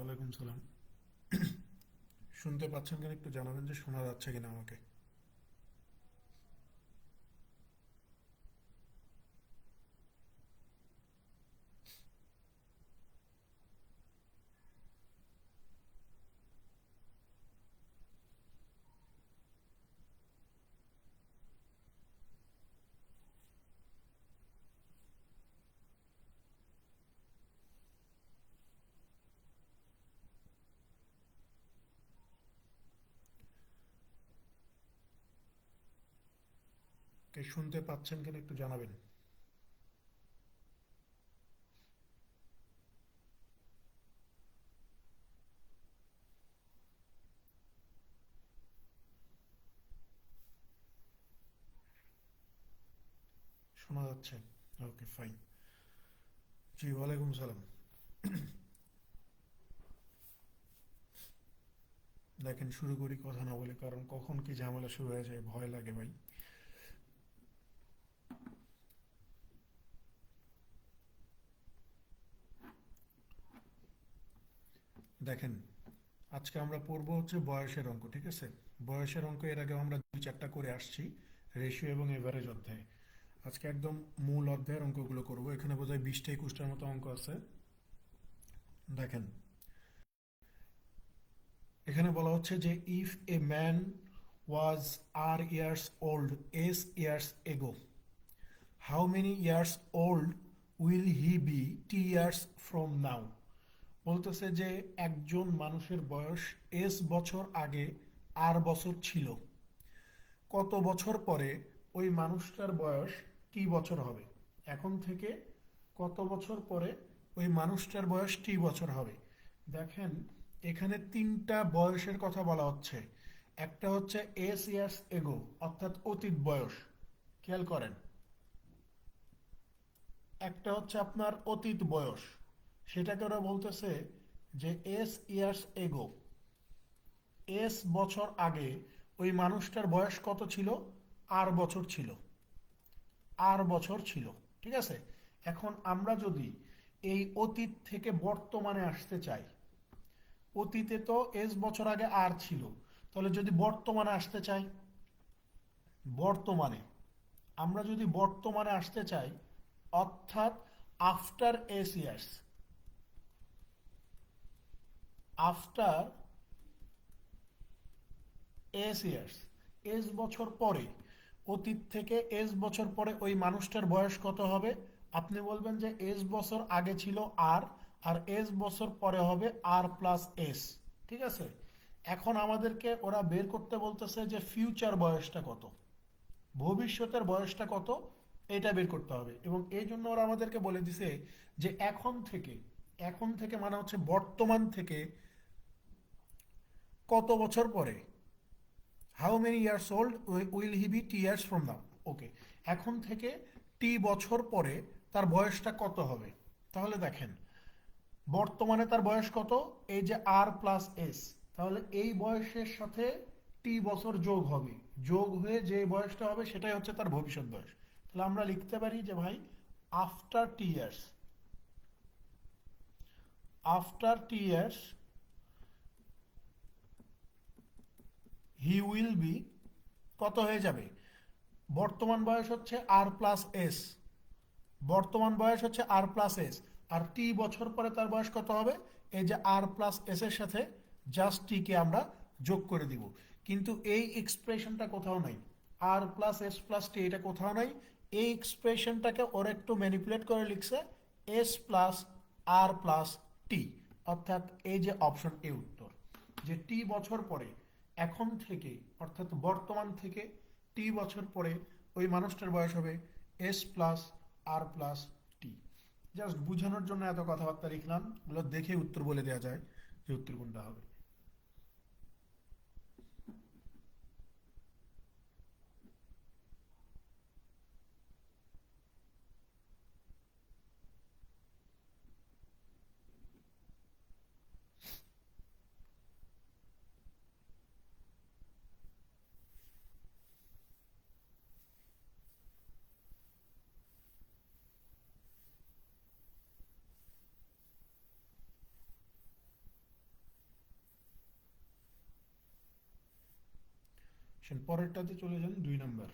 ওয়ালাইকুম সালাম। শুনতে পাচ্ছেন কিনা একটু জানাবেন যে শোনা যাচ্ছে কিনা আমাকে। কে শুনতে পাচ্ছেন কিনা একটু জানাবেন। শোনা যাচ্ছে? ওকে, ফাইন। জি, ওয়ালাইকুম সালাম। দেখেন, শুরু করি কথা না বলে, কারণ কখন কি ঝামেলা শুরু হয়ে যায় ভয় লাগে ভাই। দেখেন, আজকে আমরা পড়বো হচ্ছে বয়সের অঙ্ক, ঠিক আছে? বয়সের অঙ্ক এর আগে আমরা 2-4টা করে আসছি, রেশিও এবং এভারেজ অধ্যায়ে। আজকে একদম মূল অধ্যায়ের অঙ্কগুলো করব। এখানে বোধহয় 20টা 21টার মতো অঙ্ক আছে। দেখেন, এখানে বলা হচ্ছে যে if a man was R years old S years ago, how many years old will he be T years from now. বলতেছে যে একজন মানুষের বয়স এস বছর আগে আর বছর ছিল, কত বছর পরে ওই মানুষটার বয়স টি বছর হবে। এখন থেকে কত বছর পরে ওই মানুষটার বয়স টি বছর হবে। দেখেন, এখানে 3টা বয়সের কথা বলা হচ্ছে। একটা হচ্ছে এস ইয়ার্স এগো, অর্থাৎ অতীত বয়স। খেয়াল করেন, একটা হচ্ছে আপনার অতীত বয়স, সেটাকে ওরা বলতেছে যে এস ইয়ার্স এগো, এস বছর আগে ওই মানুষটার বয়স কত ছিল? আর বছর ছিল, আর বছর ছিল। ঠিক আছে? এখন আমরা যদি এই অতীত থেকে বর্তমানে আসতে চাই, অতীতে তো এস বছর আগে আর ছিল, তাহলে যদি বর্তমানে আসতে চাই, বর্তমানে আমরা যদি বর্তমানে আসতে চাই, অর্থাৎ after S years, after S years, S বছর পরে, অতীত থেকে এস বছর পরে ওই মানুষটার বয়স কত হবে? আপনি বলবেন যে এস বছর আগে ছিল আর, আর এস বছর পরে হবে আর প্লাস এস। ঠিক আছে? এখন আমাদেরকে ওরা বের করতে বলতেছে যে ফিউচার বয়সটা কত, ভবিষ্যতের বয়সটা কত, এটা বের করতে হবে। এবং এই জন্য ওরা আমাদেরকে বলে দিছে যে এখন থেকে, এখন থেকে মানে হচ্ছে বর্তমান থেকে কত বছর পরে, how many years old will he be T years from now. Okay, এখন থেকে টি বছর পরে তার বয়সটা কত হবে। তাহলে দেখেন, বর্তমানে তার বয়স কত? এই যে আর প্লাস এস, তাহলে এই বয়সের সাথে টি বছর যোগ হবে, যোগ হয়ে যে বয়সটা হবে সেটাই হচ্ছে তার ভবিষ্যৎ বয়স। তাহলে আমরা লিখতে পারি যে ভাই, after T years, after T years he will B, কত হয়ে যাবে? বর্তমান বয়স হচ্ছে আর প্লাস এস, বর্তমান বয়স হচ্ছে আর প্লাস এস, আর টি বছর পরে তার বয়স কত হবে? এই যে আর প্লাস এস এর সাথে জাস্ট টি কে আমরা যোগ করে দিব। কিন্তু এই এক্সপ্রেশনটা কোথাও নাই, আর প্লাস এস প্লাস টি, এটা কোথাও নাই। এই এক্সপ্রেশনটাকে ওরা একটু ম্যানিপুলেট করে লিখছে এস প্লাস আর প্লাস টি, অর্থাৎ এই যে অপশন এ উত্তর, যে টি বছর পরে, এখন থেকে অর্থাৎ বর্তমান থেকে টি বছর পরে ওই মানুষটার বয়স হবে এস প্লাস আর প্লাস টি। জাস্ট বোঝানোর জন্য এত কথাবার্তা লিখলাম, এগুলো দেখে উত্তর বলে দেওয়া যায় যে উত্তর কোনটা হবে। পরেরটাতে চলে যান 2 নাম্বার।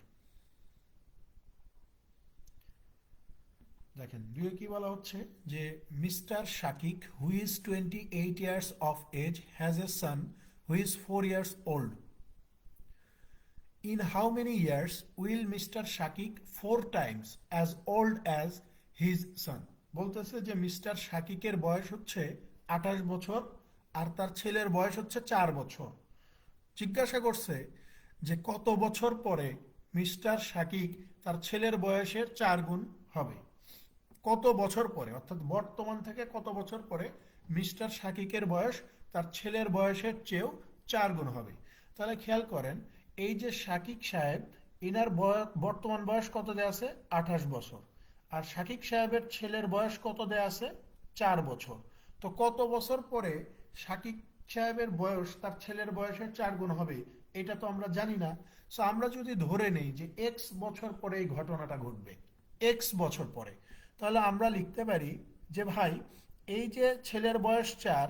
দেখেন 2 কি বলা হচ্ছে যে mister Shakik who is 28 years of age has a son who is 4 years old. In how many years will Mr. Shakik 4 times as old as his son? বলতেছে যে মিস্টার শাকিকের বয়স হচ্ছে 28 বছর আর তার ছেলের বয়স হচ্ছে 4 বছর। জিজ্ঞাসা করছে যে কত বছর পরে মিস্টার শাকিক তার ছেলের বয়সের 4 গুণ হবে। কত বছর পরে, অর্থাৎ বর্তমান থেকে কত বছর পরে মিস্টার শাকিকের বয়স তার ছেলের বয়সের চেয়েও 4 গুণ হবে। তাহলে খেয়াল করেন, এই যে শাকিক সাহেব, ইনার বর্তমান বয়স কত দেয়া আছে? 28 বছর। আর শাকিক সাহেবের ছেলের বয়স কত দেয়া আছে? 4 বছর। তো কত বছর পরে শাকিক সাহেবের বয়স তার ছেলের বয়সের 4 গুণ হবে, এটা তো আমরা জানি না। সো আমরা যদি ধরে নেই যে এক্স বছর পরে এই ঘটনাটা ঘটবে, এক্স বছর পরে, তাহলে আমরা লিখতে পারি যে ভাই এই যে ছেলের বয়স 4,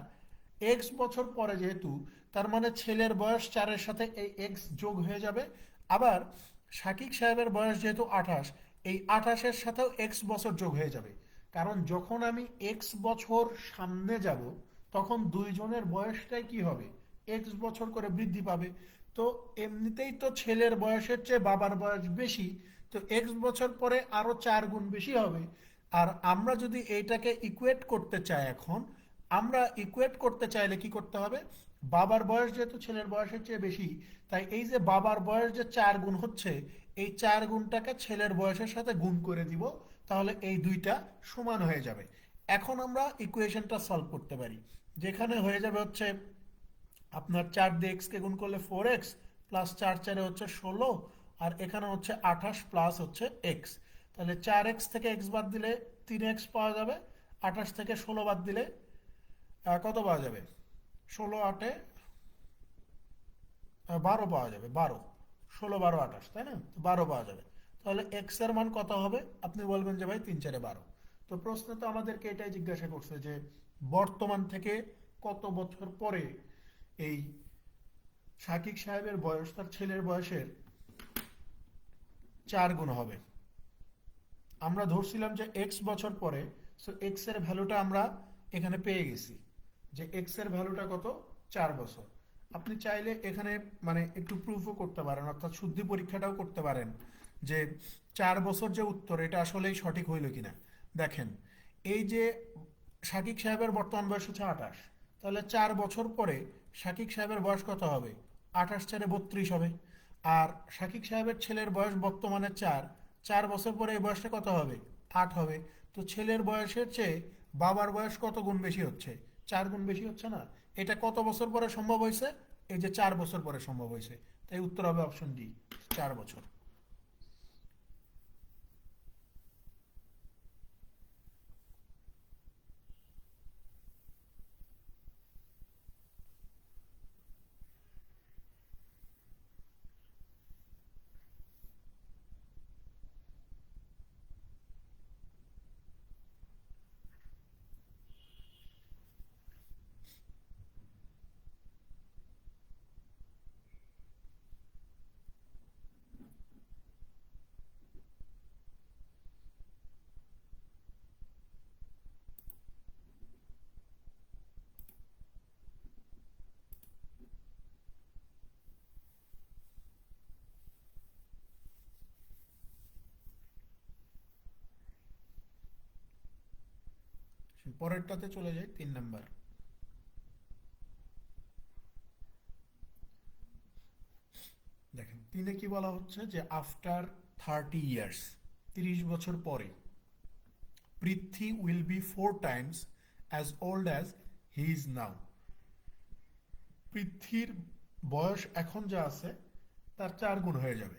এক্স বছর পরে যেহেতু, তার মানে ছেলের বয়স 4-এর সাথে এই এক্স যোগ হয়ে যাবে। আবার শাকিক সাহেবের বয়স যেহেতু 28, এই 28-এর সাথেও এক্স বছর যোগ হয়ে যাবে। কারণ যখন আমি এক্স বছর সামনে যাব তখন দুইজনের বয়সটাই কি হবে? এক্স বছর করে বৃদ্ধি পাবে। তো এমনিতেই তো ছেলের বয়সের চেয়ে বাবার বয়স বেশি, তো এক্স বছর পরে আরো 4 গুণ বেশি হবে। আর আমরা যদি এইটাকে ইকুয়েট করতে চাই, এখন আমরা ইকুয়েট করতে চাইলে কি করতে হবে? বাবার বয়স যেহেতু ছেলের বয়সের চেয়ে বেশি, তাই এই যে বাবার বয়স যে 4 গুণ হচ্ছে, এই 4 গুণটাকে ছেলের বয়সের সাথে গুণ করে দিব, তাহলে এই দুইটা সমান হয়ে যাবে। এখন আমরা ইকুয়েশনটা সলভ করতে পারি, যেখানে হয়ে যাবে হচ্ছে আপনার 4 দিয়ে এক্স কে গুণ করলে 4x প্লাস 4 4 হচ্ছে 16, আর এখানে হচ্ছে 28 প্লাস হচ্ছে এক্স। তাহলে 4x থেকে এক্স বাদ দিলে 3x পাওয়া যাবে, 28 থেকে 16 বাদ দিলে কত পাওয়া যাবে? 16 8 12 পাওয়া যাবে, 12, 16 12 28, তাই না? 12 পাওয়া যাবে। তাহলে এক্স এর মান কত হবে? আপনি বলবেন যে ভাই 3 4 12। তো প্রশ্ন তো আমাদেরকে এটাই জিজ্ঞাসা করছে যে বর্তমান থেকে কত বছর পরে এই শাকিক সাহেবের বয়স তার ছেলের বয়সের 4 গুণ হবে। আমরা ধরছিলাম যে এক্স বছর পরে, সো এক্স এর ভ্যালুটা আমরা এখানে পেয়ে গেছি যে এক্স এর ভ্যালুটা কত? 4 বছর। আপনি চাইলে এখানে মানে একটু প্রুফও করতে পারেন, অর্থাৎ শুদ্ধি পরীক্ষাটাও করতে পারেন যে 4 বছর যে উত্তর, এটা আসলেই সঠিক হইল কিনা। দেখেন, এই যে শাকিক সাহেবের বর্তমান বয়স হচ্ছে 28, তাহলে 4 বছর পরে শাকিক সাহেবের বয়স কত হবে? 28 4 32 হবে। আর শাকিক সাহেবের ছেলের বয়স বর্তমানে 4, 4 বছর পরে এই বয়সটা কত হবে? 8 হবে। তো ছেলের বয়সের চেয়ে বাবার বয়স কত গুণ বেশি হচ্ছে? 4 গুণ বেশি হচ্ছে না? এটা কত বছর পরে সম্ভব হয়েছে? এই যে 4 বছর পরে সম্ভব হয়েছে। তাই উত্তর হবে অপশন ডি, 4 বছর। পরেরটাতে চলে যাই, 3 নাম্বার। দেখেন 3-এ কি বলা হচ্ছে যে আফটার 30 ইয়ার্স, 30 বছর পরে Prithvi will be 4 times as old as he is now. পৃথ্বীর বয়স এখন যা আছে তার 4 গুণ হয়ে যাবে।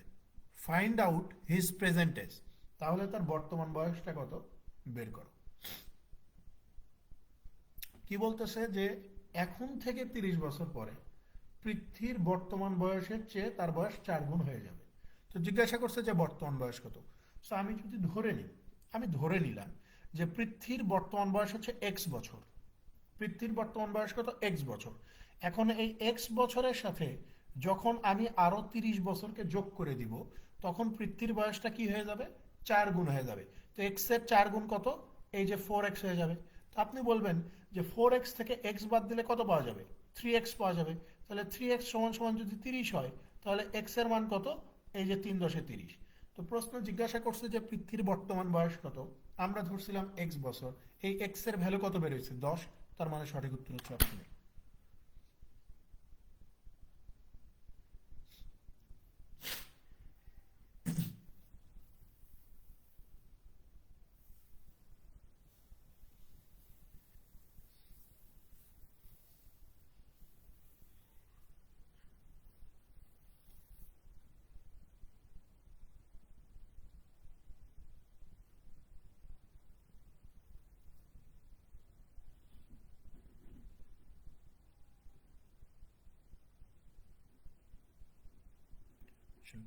Find out his present age, তাহলে তার বর্তমান বয়সটা কত বের করো। কি বলতেছে যে এখন থেকে 30 বছর পরে পৃথ্বীর বর্তমান বয়সের চেয়ে তার বয়স 4 গুণ হয়ে যাবে। তো জিজ্ঞাসা করছে যে বর্তমান বয়স কত। সো আমি যদি ধরে নিই, আমি ধরে নিলাম যে পৃথ্বীর বর্তমান বয়স হচ্ছে এক্স বছর। পৃথ্বীর বর্তমান বয়স কত? এক্স বছর। এখন এই এক্স বছরের সাথে যখন আমি আরো 30 বছরকে যোগ করে দিব, তখন পৃথ্বীর বয়সটা কি হয়ে যাবে? 4 গুণ হয়ে যাবে। তো এক্স এর 4 গুণ কত? এই যে 4x হয়ে যাবে। তো আপনি বলবেন যে 4x থেকে এক্স বাদ দিলে কত পাওয়া যাবে? 3x পাওয়া যাবে। তাহলে 3x সমান সমান যদি 30 হয়, তাহলে এক্স এর মান কত? এই যে 3×30। তো প্রশ্ন জিজ্ঞাসা করছে যে পৃথ্বীর বর্তমান বয়স কত। আমরা ধরছিলাম এক্স বছর। এই এক্স এর ভ্যালু কত বের হয়েছে? 10। তার মানে সঠিক উত্তর হচ্ছে অপশন এ।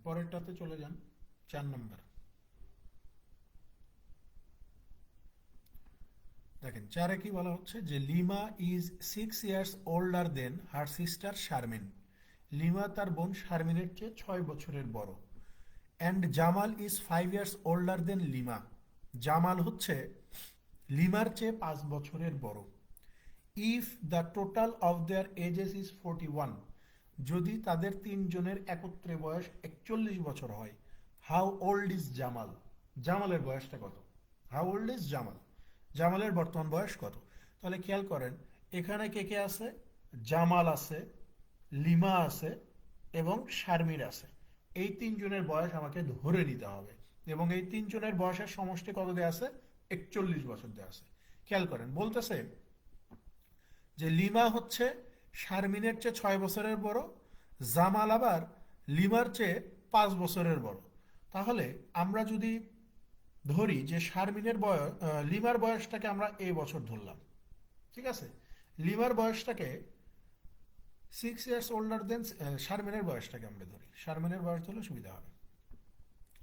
পরেরটাতে চলে যান, 4 নম্বর। দেখেন 4-এ কি বলা হচ্ছে যে Lima is 6 years older than her sister Sharmin. Lima তার বোন শারমিনের চেয়ে 6 বছরের বড়। And Jamal is 5 years older than Lima. Jamal হচ্ছে লিমার চেয়ে 5 বছরের বড়। If the total of their ages is 41, যদি তাদের তিনজনের একত্রে বয়স 41 বছর হয়, হাউ ওল্ড ইজ জামাল? জামালের বয়সটা কত? How old is Jamal? জামালের বর্তমান বয়স কত? তাহলে খেয়াল করেন, এখানে কে কে আছে? জামাল আছে, লিমা আছে এবং শারমির আছে। এই তিনজনের বয়স আমাকে ধরে নিতে হবে, এবং এই তিনজনের বয়সের সমষ্টি কত দেয়া আছে? 41 বছর দেয়া আছে। খেয়াল করেন, বলতেছে যে লিমা হচ্ছে শারমিনের চেয়ে 6 বছরের বড়, জামাল আবার লিমার চেয়ে 5 বছরের বড়। তাহলে আমরা যদি ধরি যে শারমিনের বয়স, লিমার বয়সটাকে আমরা এই বছর ধরলাম, ঠিক আছে? লিমার বয়সটাকে 6 ইয়ার্স ওল্ডার দেন, শারমিনের বয়সটাকে আমরা ধরি, শারমিনের বয়স ধরলে সুবিধা হবে।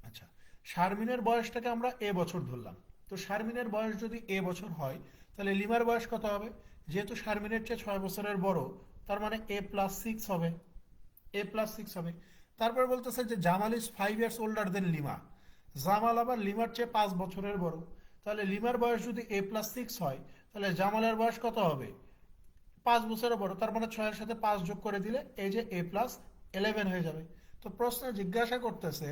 আচ্ছা, শারমিনের বয়সটাকে আমরা এ বছর ধরলাম। তো শারমিনের বয়স যদি এ বছর হয়, তাহলে লিমার বয়স কত হবে? যেহেতু শারমিনের চেয়ে 6 বছরের বড়, তার মানে A+6 হবে। A+6 হবে। তারপর বলতেছে যে Jamal is 5 years older than Lima. Jamal আবার লিমার চেয়ে 5 বছরের বড়। তাহলে লিমার বয়স যদি A+6 হয়, তাহলে জামালের বয়স কত হবে? 5 বছরের বড়। তার মানে 6-এর সাথে 5 যোগ করে দিলে এই যে A+11 হয়ে যাবে। তো প্রশ্ন জিজ্ঞাসা করতেছে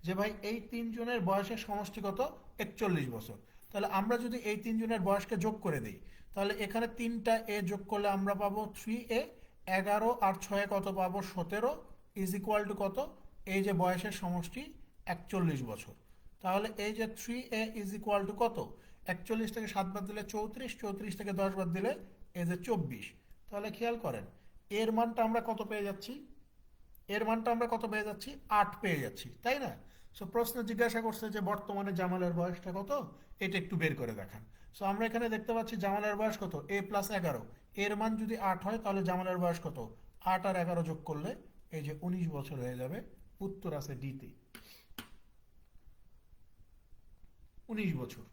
যে ভাই এই তিনজনের বয়সের সমষ্টি কত? 41 বছর। তাহলে আমরা যদি এই তিনজনের বয়সকে যোগ করে দিই, তাহলে এখানে 3টা এ যোগ করলে আমরা পাবো 3A। 11 আর 6 কত পাবো? 17 ইজ ইকুয়াল টু কত? এই যে বয়সের সমষ্টি 41 বছর। তাহলে এই যে 3A ইজ ইকুয়াল টু কত? 41 থেকে 7 বাদ দিলে 34, 34 থেকে 10 বাদ দিলে এই যে 24। তাহলে খেয়াল করেন, এর মানটা আমরা কত পেয়ে যাচ্ছি? এর মানটা আমরা কত পেয়ে যাচ্ছি? 8 পেয়ে যাচ্ছি, তাই না? সো প্রশ্ন জিজ্ঞাসা করছে যে বর্তমানে জামালের বয়সটা কত, এটা একটু বের করে দেখান। সো আমরা এখানে দেখতে পাচ্ছি জামালের বয়স কত? A+11। এর মান যদি 8 হয়, তাহলে জামালের বয়স কত? 8 আর 11 যোগ করলে এই যে 19 বছর হয়ে যাবে। উত্তর আছে ডিতে, 19 বছর।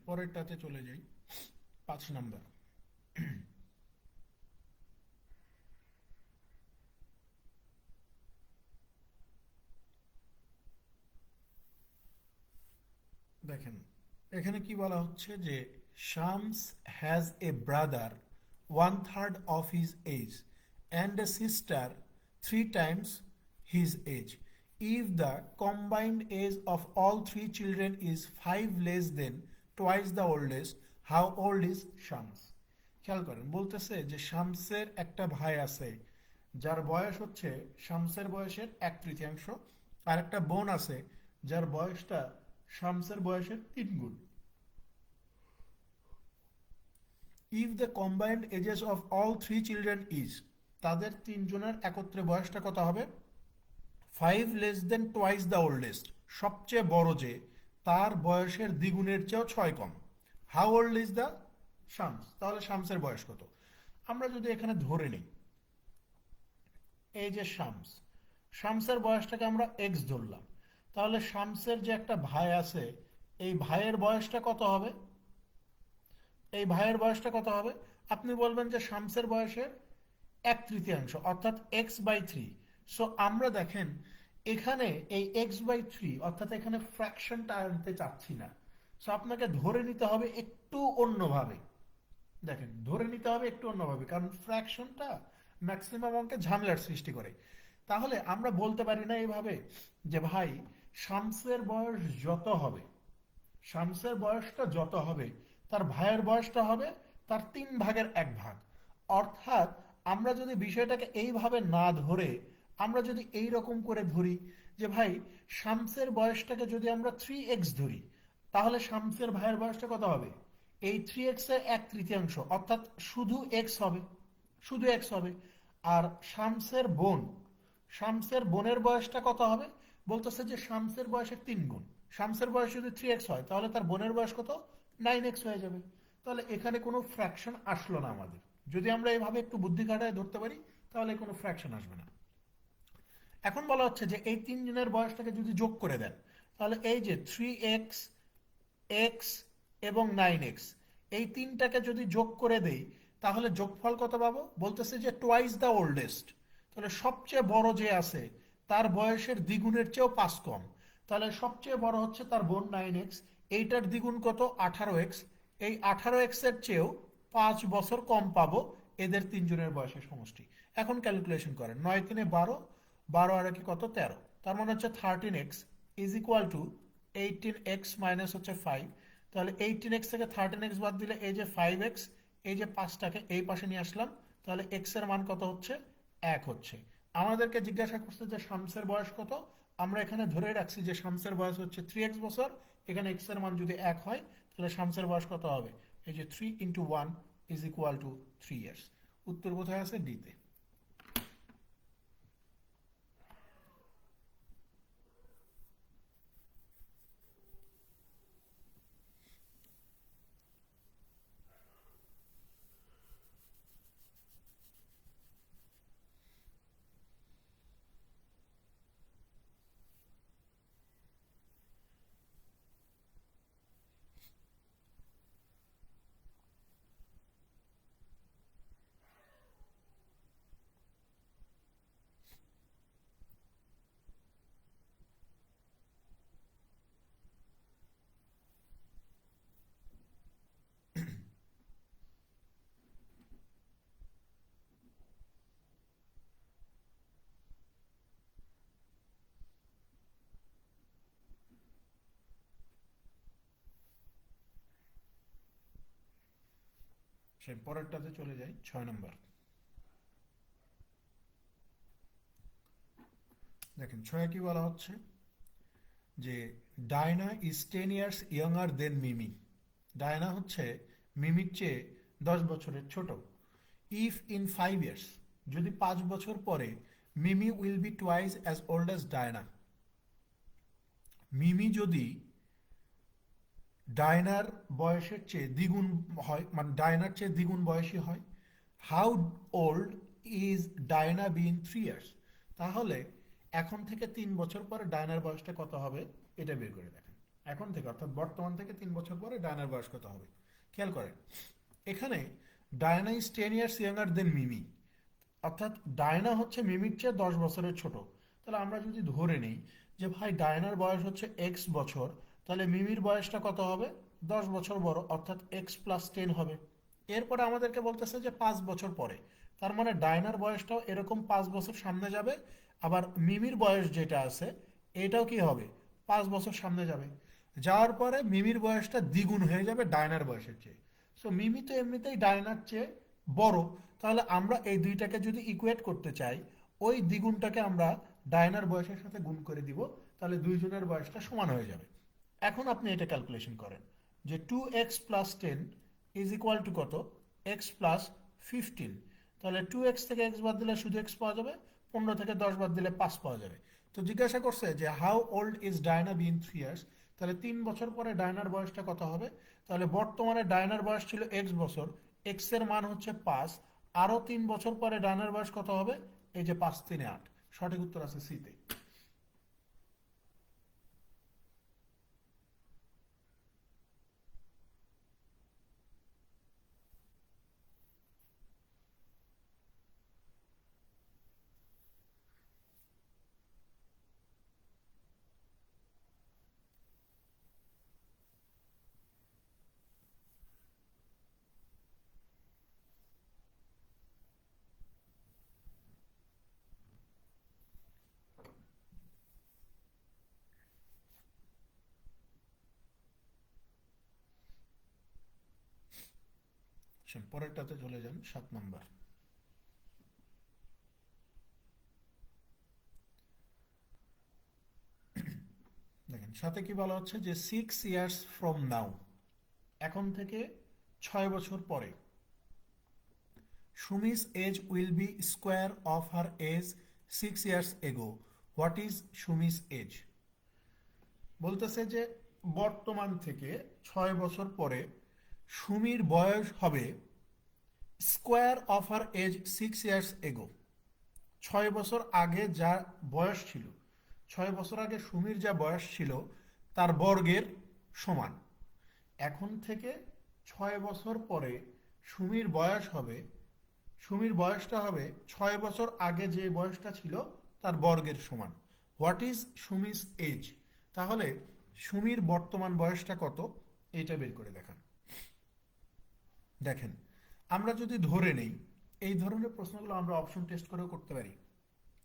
পরেরটাতে চলে যাই, 5 নম্বর। দেখেন, এখানে কি বলা হচ্ছে যে Shams has a brother 1/3 of his age and a sister 3 times his age. If the combined age of all 3 children is 5 less than twice the oldest, how old is Shams? খেয়াল করেন, বলতেছে যে শামসের একটা ভাই আছে যার বয়স হচ্ছে শামসের বয়সের 1/3, আর একটা বোন আছে যার বয়সটা শামসের বয়সের 3 গুণ। If the combined ages of all three children is, তাদের তিনজনের একত্রে বয়সটা কত হবে? 5 less than twice the oldest, সবচেয়ে বড় যে তার বয়সের দ্বিগুণের চেয়েও 6 কম। How old is the Shams, তাহলে শামসের বয়স কত? আমরা যদি এখানে ধরে নিই এই যে শামস, শামসের বয়সটাকে আমরা এক্স ধরলাম, তাহলে শামসের যে একটা ভাই আছে, এই ভাইয়ের বয়সটা কত হবে? এই ভাইয়ের বয়সটা কত হবে? আপনি বলবেন যে শামসের বয়সের 1/3, অর্থাৎ x/3। সো আমরা দেখেন এখানে এই x/3 অর্থাৎ এখানে ফ্র্যাকশনটা আনতে চাচ্ছি না। সো আপনাকে ধরে নিতে হবে একটু অন্যভাবে। দেখেন ধরে নিতে হবে একটু অন্যভাবে, কারণ ফ্র্যাকশনটা ম্যাক্সিমাম অঙ্কে ঝামেলার সৃষ্টি করে। তাহলে আমরা বলতে পারি না এইভাবে যে ভাই শামসের বয়স যত হবে, শামসের বয়সটা যত হবে তার ভাইয়ের বয়সটা হবে তার 3/1 অর্থাৎ আমরা যদি বিষয়টাকে এইভাবে না ধরে আমরা যদি এই রকম করে ধরি যে ভাই শামসের বয়সটাকে যদি আমরা 3x ধরি, তাহলে শামসের ভাইয়ের বয়সটা কত হবে? এই 3x এর 1/3, অর্থাৎ শুধু এক্স হবে, শুধু এক্স হবে। আর শামসের বোন, শামসের বোনের বয়সটা কত হবে? বলতেছে যে শামসের বয়সের 3 গুণ। শামসের বয়স যদি 3x হয় তাহলে তার বোনের বয়স কত? 9x হয়ে যাবে। তাহলে এখানে কোনো ফ্র্যাকশন আসলো না আমাদের। যদি আমরা এইভাবে একটু বুদ্ধি খাটায় ধরতে পারি তাহলে কোনো ফ্র্যাকশন আসবে না। এখন বলা হচ্ছে যে এই তিনজনের বয়সটাকে যদি যোগ করে দেন, তাহলে এই যে 3x, x এবং 9x, এই তিনটাকে যদি যোগ করে দেই তাহলে যোগফল কত পাবো? বলতেছে যে টোয়াইস দ্য ওল্ডেস্ট, তাহলে সবচেয়ে বড় যে আছে তার বয়সের দ্বিগুণের চেয়েও 5 কম। তাহলে সবচেয়ে বড় হচ্ছে তার বোন 9x, এইটার দ্বিগুণ কত? 18x। এই 18x এর চেয়েও 5 বছর কম পাবো এদের তিনজনের বয়সের সমষ্টি। এখন ক্যালকুলেশন করেন, 9×3 = 12, 12 আর কি কত? 13। তার মানে হচ্ছে 13x is equal two 18x minus হচ্ছে 5। তাহলে 18x থেকে 13x বাদ দিলে এই যে 5x, এই যে 5টাকে এই পাশে নিয়ে আসলাম, তাহলে x এর মান কত হচ্ছে? 1 হচ্ছে। আমাদেরকে জিজ্ঞাসা করছে যে শামসের বয়স কত, আমরা এখানে ধরে রাখছি যে শামসের বয়স হচ্ছে 3x বছর, এখানে x এর মান যদি 1 হয় তাহলে শামসের বয়স কত হবে? এই যে 3 × 1 ইজ ইকুয়াল টু 3 ইয়ার্স। উত্তর কোথায় আছে? ডিতে। সেই পরেরটাতে চলে যাই, 6 নম্বর। দেখেন 6 কি বলা হচ্ছে যে Diana is 10 years younger than Mimi. Diana হচ্ছে মিমির চেয়ে 10 বছরের ছোট। ইফ ইন 5 ইয়ার্স, যদি 5 বছর পরে Mimi will be twice as old as Diana, Mimi যদি ডায়নার বয়সের চেয়ে দ্বিগুণ হয়, মানে ডায়নার চেয়ে দ্বিগুণ বয়সী হয়, how old is Diana been 3 years, তাহলে এখন থেকে 3 বছর পরে ডায়নার বয়সটা কত হবে এটা বের করে দেখেন। এখন থেকে অর্থাৎ বর্তমান থেকে 3 বছর পরে ডায়নার বয়স কত হবে খেয়াল করেন। এখানে Diana is 10 years younger than মিমি, অর্থাৎ ডায়না হচ্ছে মিমির চেয়ে 10 বছরের ছোট। তাহলে আমরা যদি ধরে নিই যে ভাই ডায়নার বয়স হচ্ছে এক্স বছর, তাহলে মিমির বয়সটা কত হবে? 10 বছর বড়, অর্থাৎ x+10 হবে। এরপরে আমাদেরকে বলতেছে যে 5 বছর পরে, তার মানে ডায়নার বয়সটাও এরকম 5 বছর সামনে যাবে। আবার মিমির বয়স যেটা আছে এটাও কি হবে? 5 বছর সামনে যাবে। যাওয়ার পরে মিমির বয়সটা দ্বিগুণ হয়ে যাবে ডায়নার বয়সের চেয়ে। সো মিমি তো এমনিতেই ডায়নার চেয়ে বড়, তাহলে আমরা এই দুইটাকে যদি ইকুয়েট করতে চাই, ওই দ্বিগুণটাকে আমরা ডায়নার বয়সের সাথে গুণ করে দিব, তাহলে দুইজনের বয়সটা সমান হয়ে যাবে। এখন আপনি এটা ক্যালকুলেশন করেন যে 2x plus 10 is equal two কত, x প্লাস 15। তাহলে 2x থেকে x বাদ দিলে শুধু x পাওয়া যাবে, 15 থেকে 10 বাদ দিলে 5 পাওয়া যাবে। তো জিজ্ঞাসা করছে যে how old is Diana been 3 years, তাহলে 3 বছর পরে ডায়নার বয়সটা কত হবে? তাহলে বর্তমানে ডায়নার বয়স ছিল x বছর, x এর মান হচ্ছে 5, আরও 3 বছর পরে ডায়নার বয়স কত হবে? এই যে 5 3 8। সঠিক উত্তর আছে সিতে। পরেরটাতে চলে যান, 7 নম্বর। দেখেন সাথে কি বলা হচ্ছে যে 6 ইয়ার্স ফ্রম নাও, এখন থেকে 6 বছর পরে, Sumi's age will be square of her age 6 years ago, what is Sumi's age? বলতেছে যে বর্তমান থেকে 6 বছর পরে সুমির বয়স হবে square of her age 6 years ago. 6 বছর আগে যা বয়স ছিল, 6 বছর আগে সুমির যা বয়স ছিল তার বর্গের সমান। এখন থেকে 6 বছর পরে সুমির বয়স হবে, সুমির বয়সটা হবে 6 বছর আগে যে বয়সটা ছিল তার বর্গের সমান। What is Sumi's age? তাহলে সুমির বর্তমান বয়সটা কত এইটা বের করে দেখান। দেখেন আমরা যদি ধরে নেই, এই ধরনের প্রশ্নগুলো আমরা অপশন টেস্ট করেও করতে পারি,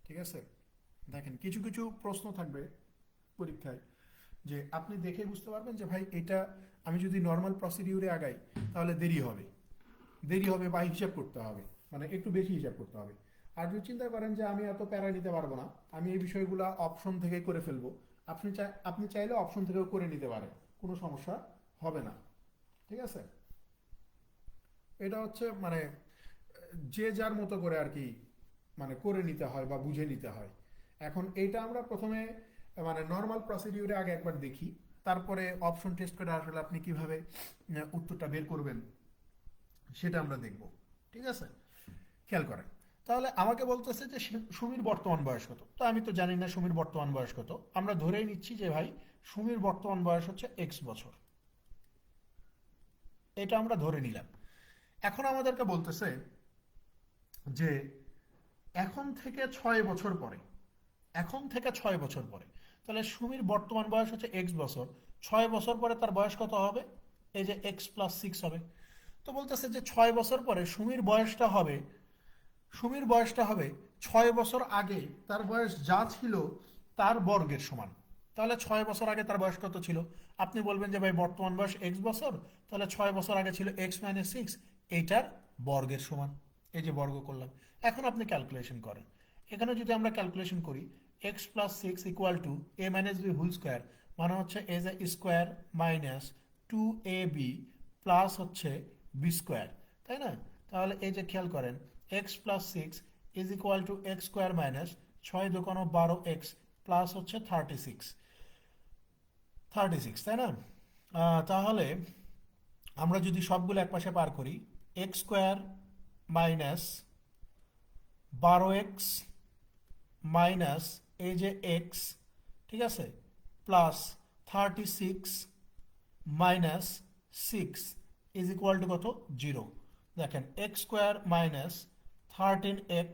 ঠিক আছে? দেখেন কিছু কিছু প্রশ্ন থাকবে পরীক্ষায় যে আপনি দেখে বুঝতে পারবেন যে ভাই এটা আমি যদি নর্মাল প্রসিডিউরে আগাই তাহলে দেরি হবে, দেরি হবে বা হিসাব করতে হবে, মানে একটু বেশি হিসাব করতে হবে। আর যদি চিন্তা করেন যে আমি এত প্যারা নিতে পারবো না, আমি এই বিষয়গুলো অপশন থেকে করে ফেলবো, আপনি চাইলে অপশন থেকেও করে নিতে পারেন, কোনো সমস্যা হবে না, ঠিক আছে? এটা হচ্ছে মানে যে যার মতো করে আর কি মানে করে নিতে হয় বা বুঝে নিতে হয়। এখন এইটা আমরা প্রথমে মানে নর্মাল প্রসিডিউরে আগে একবার দেখি, তারপরে অপশন টেস্ট করে আসলে আপনি কিভাবে উত্তরটা বের করবেন সেটা আমরা দেখব, ঠিক আছে? খেয়াল করেন। তাহলে আমাকে বলতেছে যে সুমির বর্তমান বয়স কত, তো আমি তো জানি না সুমির বর্তমান বয়স কত, আমরা ধরেই নিচ্ছি যে ভাই সুমির বর্তমান বয়স হচ্ছে এক্স বছর, এটা আমরা ধরে নিলাম। এখন আমাদেরকে বলতেছে যে এখন থেকে 6 বছর পরে, এখন থেকে 6 বছর পরে, তাহলে সুমির বর্তমান বয়স হচ্ছে এক্স বছর, 6 বছর পরে তার বয়স কত হবে? এই যে এক্স প্লাস 6 হবে। তো বলতেছে যে 6 বছর পরে সুমির বয়সটা হবে, সুমির বয়সটা হবে 6 বছর আগে তার বয়স যা ছিল তার বর্গের সমান। তাহলে 6 বছর আগে তার বয়স কত ছিল? আপনি বলবেন যে ভাই বর্তমান বয়স এক্স বছর, তাহলে 6 বছর আগে ছিল এক্স মাইনাস 6, এইটার বর্গের সমান। এই যে বর্গ করলাম। এখন আপনি ক্যালকুলেশন করেন, এখানে যদি আমরা ক্যালকুলেশন করি x plus 6 equal to a minus b whole square, মানে হচ্ছে এ যে স্কোয়ার মাইনাস 2ab প্লাস হচ্ছে বি স্কোয়ার, তাই না? তাহলে এই যে খেয়াল করেন x plus 6 is equal to x square minus 6 × 2 = 12x plus হচ্ছে 36, তাই না? তাহলে আমরা যদি সবগুলো একপাশে পার করি, x square minus 12x minus এই যে এক্স, ঠিক আছে, plus 36 minus 6 is equal two কত? 0। দেখেন x square minus 13x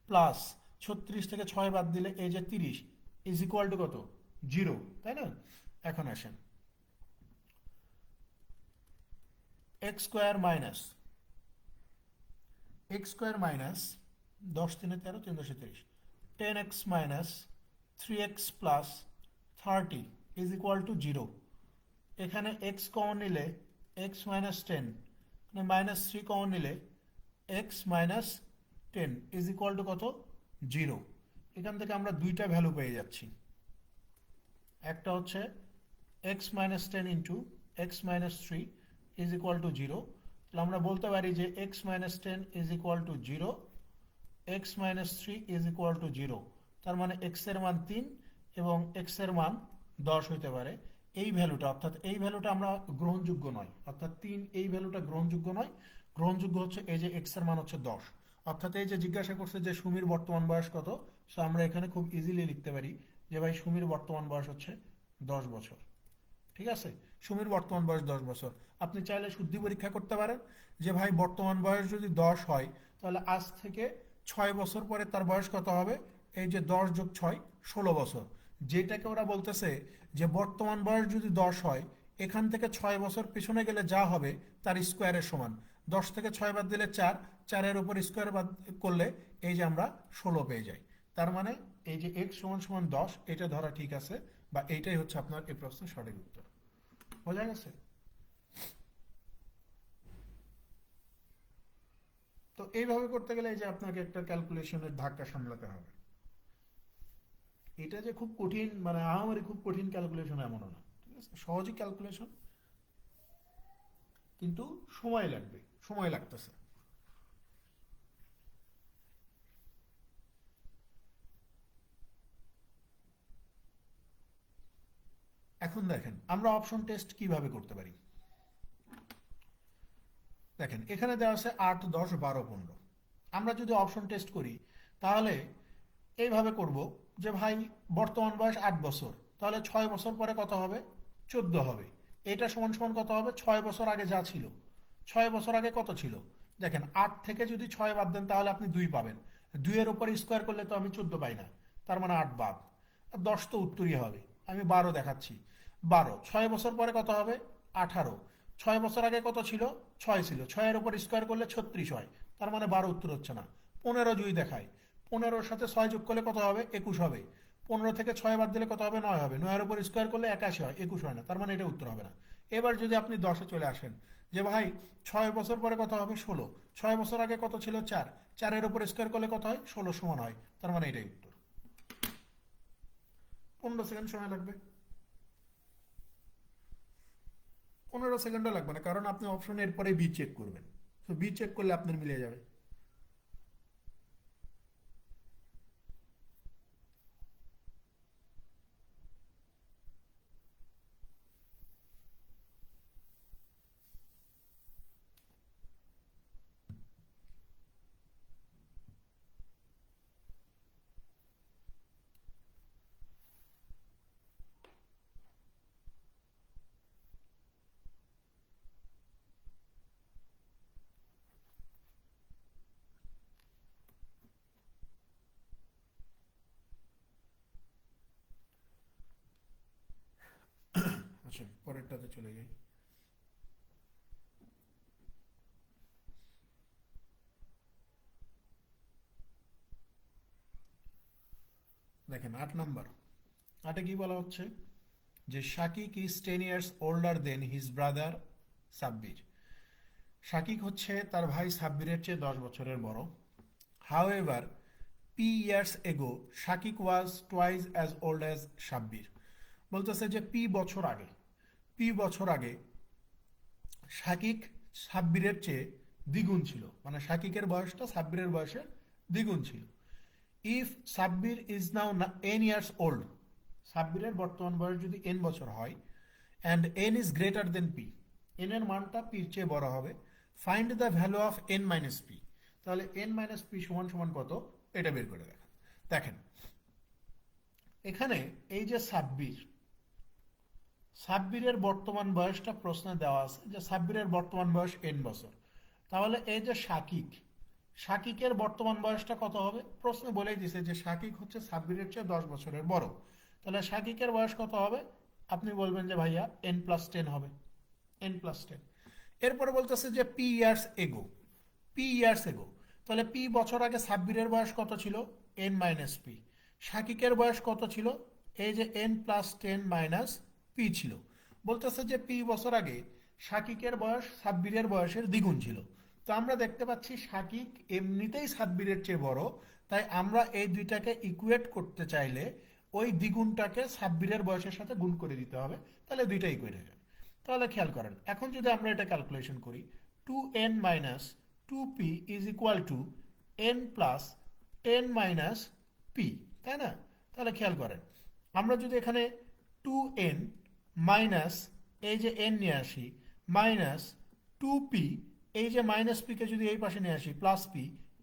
plus 36 থেকে 6 বাদ দিলে এই যে 30 ইজ ইকুয়াল টু কত? 0, তাই না? এখন আসেন x square minus 10 3 13 3 10 30, 10x minus 3x plus 30 is equal two 0। এখানে x কমন নিলে x মাইনাস 10, মানে মাইনাস 3 কমন নিলে x minus 10 is equal two কত? 0। এখান থেকে আমরা দুইটা ভ্যালু পেয়ে যাচ্ছি। একটা হচ্ছে x minus ten into x minus three is equal two zero. তাহলে আমরা বলতে পারি যে x minus ten is equal two zero, x minus three is equal two zero. তার মানে এক্স এর মান 3 এবং এক্স এর মান 10 হইতে পারে। এই ভ্যালুটা অর্থাৎ এই ভ্যালুটা আমরা গ্রহণযোগ্য নয়, অর্থাৎ 3 এই ভ্যালুটা গ্রহণযোগ্য নয়। গ্রহণযোগ্য হচ্ছে এই যে এক্স এর মান হচ্ছে 10। অর্থাৎ এই যে জিজ্ঞাসা করছে যে সুমির বর্তমান বয়স কত, সো আমরা এখানে খুব ইজিলি লিখতে পারি যে ভাই সুমির বর্তমান বয়স হচ্ছে 10 বছর। ঠিক আছে, সুমির বর্তমান বয়স 10 বছর। আপনি চাইলে শুদ্ধি পরীক্ষা করতে পারেন যে ভাই বর্তমান বয়স যদি 10 হয় তাহলে আজ থেকে 6 বছর পরে তার বয়স কত হবে, এই যে 10 যোগ 6 16 বছর। যেটাকে ওরা বলতেছে যে বর্তমান বয়স যদি 10 হয় এখান থেকে 6 বছর পিছনে গেলে যা হবে তার স্কোয়ারের সমান। 10 থেকে 6 বাদ দিলে 4, 4-এর উপর স্কোয়ার বাদ করলে এই যে আমরা 16 পেয়ে যাই। তার মানে এই যে x সমান সমান 10 এটা ধরা ঠিক আছে, বা এইটাই হচ্ছে আপনার এই প্রশ্নের সঠিক উত্তর। বোঝা গেছে? তো এইভাবে করতে গেলে এই যে আপনাকে একটা ক্যালকুলেশনের ধাক্কা সামলাতে হবে। এটা যে খুব কঠিন, মানে আমারই খুব কঠিন ক্যালকুলেশন এমনও না, ঠিক আছে, সহজই ক্যালকুলেশন, কিন্তু সময় লাগবে, সময় লাগতেছে। এখন দেখেন আমরা অপশন টেস্ট কিভাবে করতে পারি। দেখেন এখানে দেওয়া আছে 8, 10, 12, 15। আমরা যদি অপশন টেস্ট করি তাহলে এইভাবে করব যে ভাই বর্তমান বয়স 8 বছর, তাহলে 6 বছর পরে কত হবে, 14 হবে। এটা সমান সমান কত হবে, 6 বছর আগে যা ছিল। 6 বছর আগে কত ছিল, দেখেন 8 থেকে যদি 6 বাদ দেন তাহলে আপনি 2 পাবেন। 2 এর উপর স্কোয়ার করলে তো আমি 14 পাই না, তার মানে 8 বাদ। 10 তো উত্তরই হবে, আমি 12 দেখাচ্ছি। 12, 6 বছর পরে কত হবে, 18। 6 বছর আগে কত ছিল, 6 ছিল। 6 এর উপর স্কোয়ার করলে 36 হয়, তার মানে 12 উত্তর হচ্ছে না। 15 যদি দেখায়, 15-র সাথে 6 যোগ করলে কত হবে, 21 হবে। 15 থেকে 6 বাদ দিলে কত হবে, 9 হবে। 9-এর উপর স্কোয়ার করলে 81 হয়, 21 হয় না, তার মানে এটা উত্তর হবে না। এবার যদি আপনি 10-এ চলে আসেন যে ভাই 6 বছর পরে কত হবে, 16। 6 বছর আগে কত ছিল, 4। 4-এর উপর স্কোয়ার করলে কত হয়, 16 সমান হয়, তার মানে এটাই উত্তর। 15 সেকেন্ড সময় লাগবে, 15 সেকেন্ডও লাগবে না, কারণ আপনি অপশন এর পরে বি চেক করবেন। তো বি চেক করলে আপনার মিলে যাবে। আচ্ছা পরেরটাতে চলে যাই। দেখেন 8 নাম্বার, 8-এ কি বলা হচ্ছে যে Shakik is 10 years older than his brother Sabbir. Shakik হচ্ছে তার ভাই সাব্বিরের চেয়ে 10 বছরের বড়। However P years ago Shakik was twice as old as Sabbir. বলতেছে যে পি বছর আগে শাকিক সাব্বিরের চেয়ে দ্বিগুণ ছিল, মানে শাকিকের বয়সটা সাব্বিরের বয়সের দ্বিগুণ ছিল। If Sabbir is now n years old, সাব্বিরের বর্তমান বয়স যদি n বছর হয়, and n is greater than P, n এর মানটা পির চেয়ে বড় হবে, find the value of n minus P. তাহলে n মাইনাস পি সমান সমান কত, এটা বের করে দেখেন। দেখেন এখানে এই যে সাব্বিরের বর্তমান বয়সটা প্রশ্নে দেওয়া আছে যে সাব্বিরের বর্তমান বয়স n বছর। তাহলে এই যে শাকিকের বর্তমান বয়সটা কত হবে, প্রশ্নে বলেই দিছে যে শাকিক হচ্ছে সাব্বিরের চেয়ে 10 বছরের বড়। তাহলে শাকিকের বয়স কত হবে, আপনি বলবেন যে ভাইয়া n+10 হবে, n+10। এরপরে বলতেছে যে পি ইয়ার্স এগো, তাহলে পি বছর আগে সাব্বিরের বয়স কত ছিল, n-p। শাকিকের বয়স কত ছিল, এই যে n+10 মাইনাস পি ছিল। বলতেছে যে পি বছর আগে শাকিকের বয়স সাব্বিরের বয়সের দ্বিগুণ ছিল। তো আমরা দেখতে পাচ্ছি শাকিক এমনিতেই সাব্বিরের চেয়ে বড়, তাই আমরা এই দুইটাকে ইকুয়েট করতে চাইলে ওই দ্বিগুণটাকে সাব্বিরের বয়সের সাথে গুণ করে দিতে হবে, তাহলে দুইটা ইকুয়েট হয়ে যাবে। তাহলে খেয়াল করেন, এখন যদি আমরা এটা ক্যালকুলেশন করি, 2n minus 2p is equal two n plus 10 minus p, তাই না? তাহলে খেয়াল করেন, আমরা যদি এখানে 2n মাইনাস এই যে n নিয়ে আসি মাইনাস 2p, এই যে মাইনাস p কে যদি এই পাশে নিয়ে আসি প্লাস p,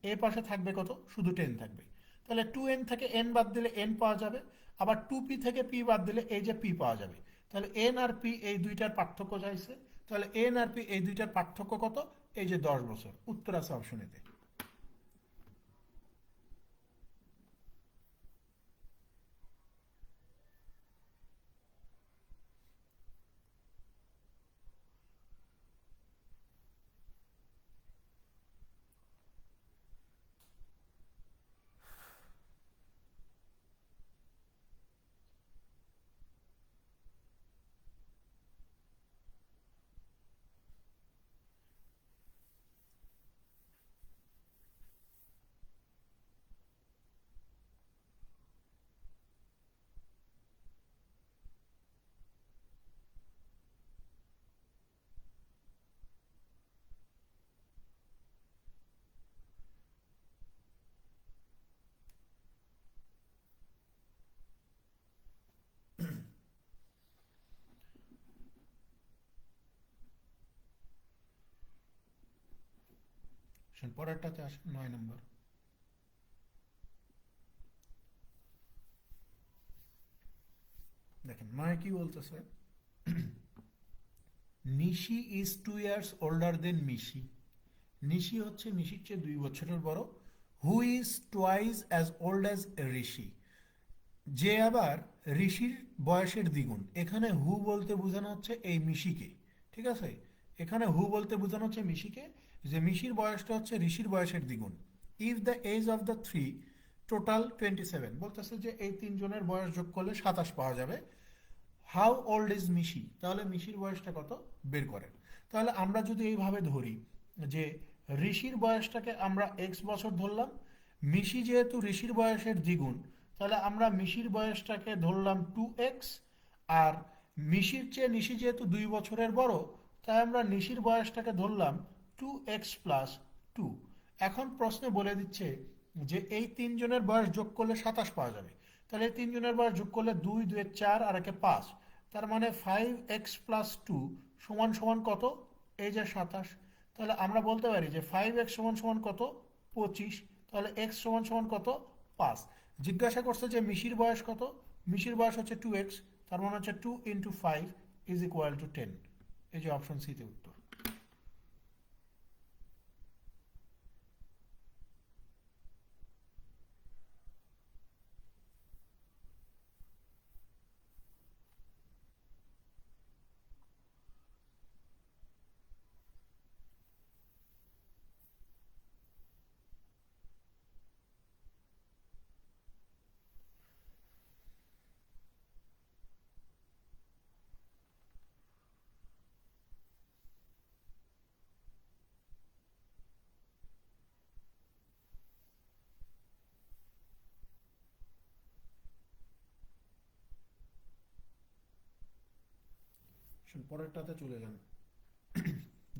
এই পাশে থাকবে কত? শুধু 10 থাকবে। তাহলে 2n থেকে n বাদ দিলে n পাওয়া যাবে, আবার 2p থেকে p বাদ দিলে এই যে p পাওয়া যাবে। তাহলে n আর p এই দুইটার পার্থক্য চাইছে, তাহলে n আর p এই দুইটার পার্থক্য কত? এই যে 10 বছর। উত্তর আছে অপশনেতে। পরেরটাতে আসেন, 9 নম্বর। দেখেন নয় কি বলতেছে, Nishi is 2 years older than Mishi. Nishi হচ্ছে মিশির চেয়ে 2 বছরের বড়। Who is twice as old as Rishi, যে আবার ঋষির বয়সের দ্বিগুণ। এখানে হু বলতে বোঝানো হচ্ছে এই মিশিকে, ঠিক আছে? এখানে হু বলতে বোঝানো হচ্ছে মিশিকে, যে মিশির বয়সটা হচ্ছে ঋষির বয়সের দ্বিগুণ। If the age of the three total 27, বলতেছে যে এই তিনজনের বয়স যোগ করলে 27 পাওয়া যাবে। হাউ ওল্ড ইজ মিশি, তাহলে মিশির বয়সটা কত বের করেন। তাহলে আমরা যদি এইভাবে ধরি যে ঋষির বয়সটাকে আমরা এক্স বছর ধরলাম, মিশি যেহেতু ঋষির বয়সের দ্বিগুণ, তাহলে আমরা মিশির বয়সটাকে ধরলাম 2x, আর মিশির চেয়ে নিশি যেহেতু 2 বছরের বড়, তাই আমরা নিশির বয়সটাকে ধরলাম 2x+2। এখন প্রশ্নে বলে দিচ্ছে যে এই তিনজনের বয়স যোগ করলে 27 পাওয়া যাবে। তাহলে এই তিনজনের বয়স যোগ করলে 2 2 4 আর 1 5, তার মানে 5x+2 সমান সমান কত? এই যে 27। তাহলে আমরা বলতে পারি যে 5x সমান সমান কত? 25। তাহলে x সমান সমান কত? 5। জিজ্ঞাসা করছে যে মিশির বয়স কত? মিশির বয়স হচ্ছে 2x, তার মানে হচ্ছে 2 × 5 ইজ ইকুয়াল টু 10। এই যে অপশন সিতে উত্তর। পরেরটাতে চলে যান,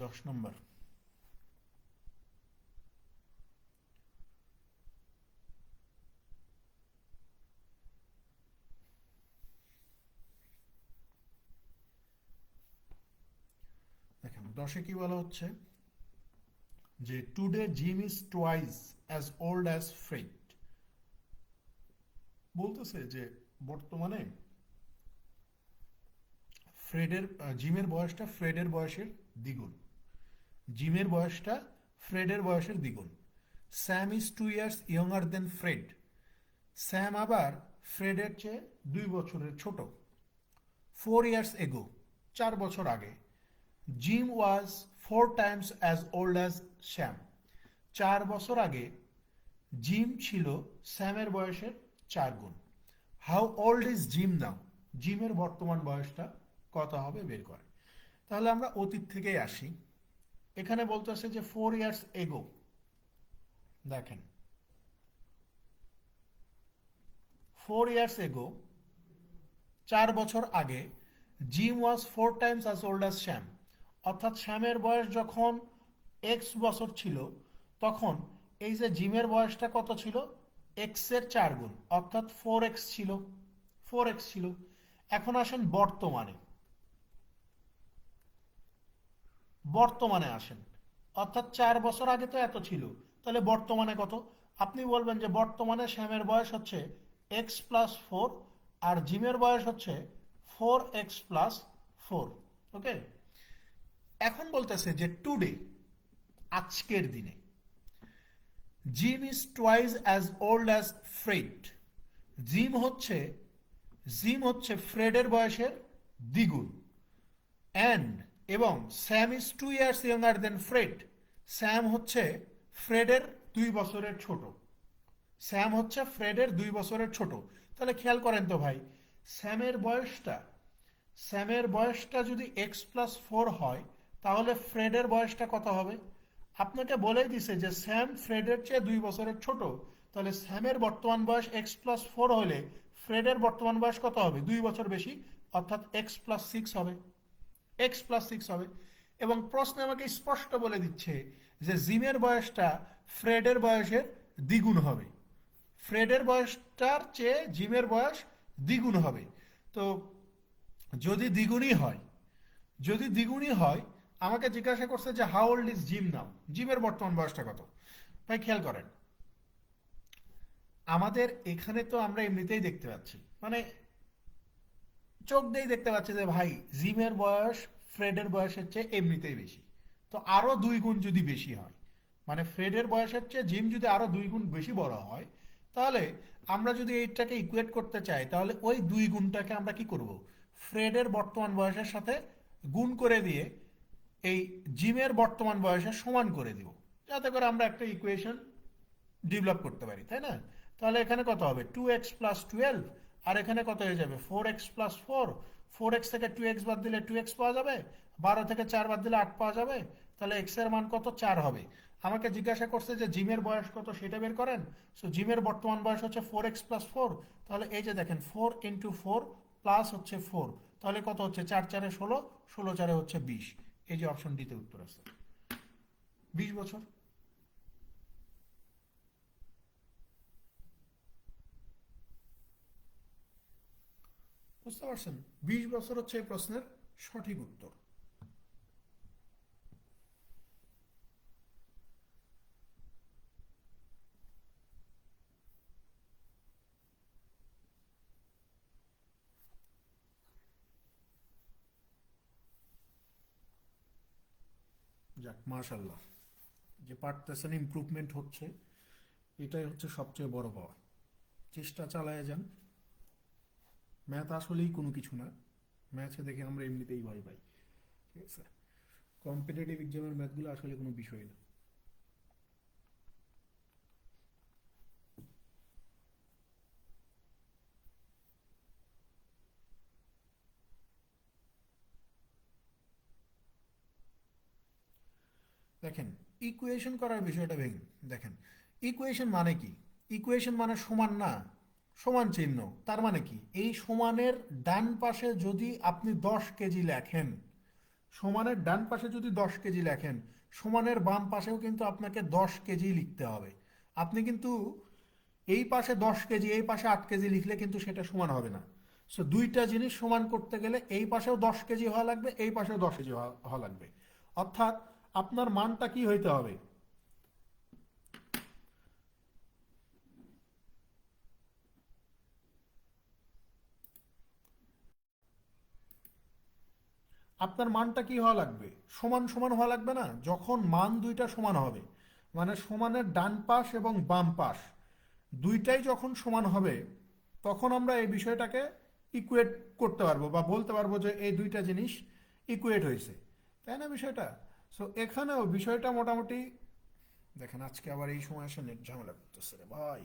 10 নম্বর। দেখেন 10-এ কি বলা হচ্ছে যে today gym is twice as old as Fred. বলতেছে যে বর্তমানে ফ্রেডের জিমের বয়সটা ফ্রেডের বয়সের দ্বিগুণ। জিমের বয়সটা ফ্রেডের বয়সের দ্বিগুণ। Sam is 2 years younger than Fred. Sam আবার ফ্রেডের চেয়ে 2 বছরের ছোট। 4 ইয়ার্স এগো, 4 বছর আগে। জিম ওয়াজ 4 টাইমস অ্যাজ ওল্ড অ্যাজ শ্যাম। 4 বছর আগে জিম ছিল স্যামের বয়সের 4 গুণ। হাউ ওল্ড ইজ জিম নাও, জিমের বর্তমান বয়সটা কত হবে বের করে। তাহলে আমরা অতীত থেকেই আসি। এখানে বলতেছে যে 4 ইয়ার্স এগো। দেখেন 4 years ago, 4 বছর আগে, জিম ওয়াজ 4 times as old as শ্যাম। অর্থাৎ শ্যামের বয়স যখন এক্স বছর ছিল, তখন এই যে জিমের বয়সটা কত ছিল, এক্স এর 4 গুণ, অর্থাৎ 4x ছিল। 4x ছিল। এখন আসেন বর্তমানে। বর্তমানে আসেন, অর্থাৎ 4 বছর আগে তো এত ছিল, তাহলে বর্তমানে কত? আপনি বলবেন যে বর্তমানে শ্যামের বয়স হচ্ছে x+4, আর জিমের বয়স হচ্ছে 4x+4। ওকে, এখন বলতেছে যে টুডে, আজকের দিনে, Jim is twice as old as Fred. Jim হচ্ছে জিম হচ্ছে ফ্রেডের বয়সের দ্বিগুণ। অ্যান্ড এবং Sam is 2 years younger than Fred. Sam হচ্ছে ফ্রেডের 2 বছরের ছোট। স্যাম হচ্ছে ফ্রেডের 2 বছরের ছোট। তাহলে খেয়াল করেন তো ভাই, স্যামের বয়সটা স্যামের বয়সটা যদি x+4 হয়, তাহলে ফ্রেডের বয়সটা কত হবে? আপনাকে বলেই দিছে যে স্যাম ফ্রেডের চেয়ে 2 বছরের ছোট। তাহলে স্যামের বর্তমান বয়স x+4 হলে ফ্রেডের বর্তমান বয়স কত হবে? 2 বছর বেশি, অর্থাৎ x+6 হবে। x+6 হবে। এবং প্রশ্নে আমাকে স্পষ্ট বলে দিচ্ছে যে জিমের বয়সটা ফ্রেডের বয়সের দ্বিগুণ হবে। ফ্রেডের বয়সটার চেয়ে জিমের বয়স দ্বিগুণ হবে। তো যদি দ্বিগুণই হয়, যদি দ্বিগুণই হয়, আমাকে জিজ্ঞাসা করছে যে হাউ ওল্ড ইজ জিম নাও, জিমের বর্তমান বয়সটা কত? ভাই খেয়াল করেন, আমাদের এখানে তো আমরা এমনিতেই দেখতে পাচ্ছি, মানে চোখ দিয়েই দেখতে পাচ্ছি যে ভাই জিমের বয়স ফ্রেডের বয়সের চেয়ে এমনিতেই বেশি। তো আরো 2 গুণ যদি বেশি হয়, মানে ফ্রেডের বয়সের চেয়ে জিম যদি আরো 2 গুণ বেশি বড় হয়, তাহলে আমরা যদি এইটাকে ইকুয়েট করতে চাই, তাহলে ওই 2 গুণটাকে আমরা কি করব? ফ্রেডের বর্তমান বয়সের সাথে গুণ করে দিয়ে এই জিমের বর্তমান বয়সের সমান করে দিব, যাতে করে আমরা একটা ইকুয়েশন ডেভেলপ করতে পারি, তাই না? তাহলে এখানে কত হবে? 2x+12, আর এখানে কত হয়ে যাবে? 4x+4। 4x থেকে 2x বাদ দিলে 2x পাওয়া যাবে, 12 থেকে 4 বাদ দিলে 8 পাওয়া যাবে। তাহলে x এর মান কত? 4 হবে। আমাকে জিজ্ঞাসা করছে যে জিমের বয়স কত, সেটা বের করেন। সো জিমের বর্তমান বয়স হচ্ছে 4x+4। তাহলে এই যে দেখেন 4 × 4 প্লাস হচ্ছে 4, তাহলে কত হচ্ছে? 4 × 4 = 16, 16 × 4 = 20। এই যে অপশন ডিতে উত্তর আছে, 20 বছর। বুঝতে পারছেন? 20 বছর হচ্ছে এই প্রশ্নের সঠিক উত্তর। যাক, মাশাল্লাহ, যে পারতেছেন, ইমপ্রুভমেন্ট হচ্ছে, এটাই হচ্ছে সবচেয়ে বড় পাওয়া। চেষ্টা চালায় যান। ম্যাথ আসলেই কোনো কিছু না, ম্যাথে দেখে আমরা এমনিতেই ভয় পাই, ঠিক আছে? কম্পিটিটিভ এক্সামের ম্যাথগুলো আসলে কোনো বিষয় না। দেখেন, ইকুয়েশন করার বিষয়টা ভেঙে দেখেন। ইকুয়েশন মানে কি? ইকুয়েশন মানে সমান না, সমান চিহ্ন। তার মানে কি? এই সমানের ডান পাশে যদি আপনি 10 কেজি লেখেন, সমানের ডান পাশে যদি 10 কেজি লেখেন, সমানের বাম পাশেও কিন্তু আপনাকে 10 কেজি লিখতে হবে। আপনি কিন্তু এই পাশে 10 কেজি, এই পাশে 8 কেজি লিখলে কিন্তু সেটা সমান হবে না। সো দুইটা জিনিস সমান করতে গেলে এই পাশেও 10 কেজি হওয়া লাগবে, এই পাশেও 10 কেজি হওয়া লাগবে। অর্থাৎ আপনার মানটা কি হইতে হবে? আপনার মানটা কি হওয়া লাগবে? সমান সমান হওয়া লাগবে না? যখন মান দুইটা সমান হবে, মানে সমানের ডান পাশ এবং বাম পাশ দুইটাই যখন সমান হবে, তখন আমরা এই বিষয়টাকে ইকুয়েট করতে পারবো বা বলতে পারবো যে এই দুইটা জিনিস ইকুয়েট হয়েছে, তাই না বিষয়টা? সো এখানেও বিষয়টা মোটামুটি দেখেন। আজকে আবার এই সময় এসে নেট ঝামেলা করতেছে রে ভাই,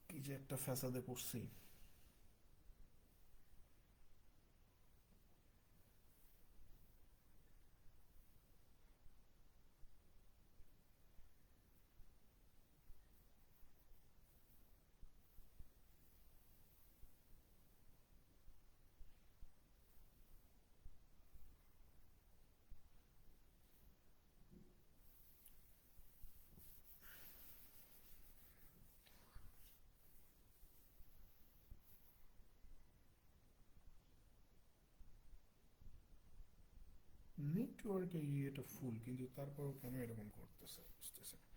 কি যে একটা ফ্যাসাদে পড়ছি। নেটওয়ার্কে এটা ফুল, কিন্তু তারপরও কেন এরকম করতেছে বুঝতেছে না।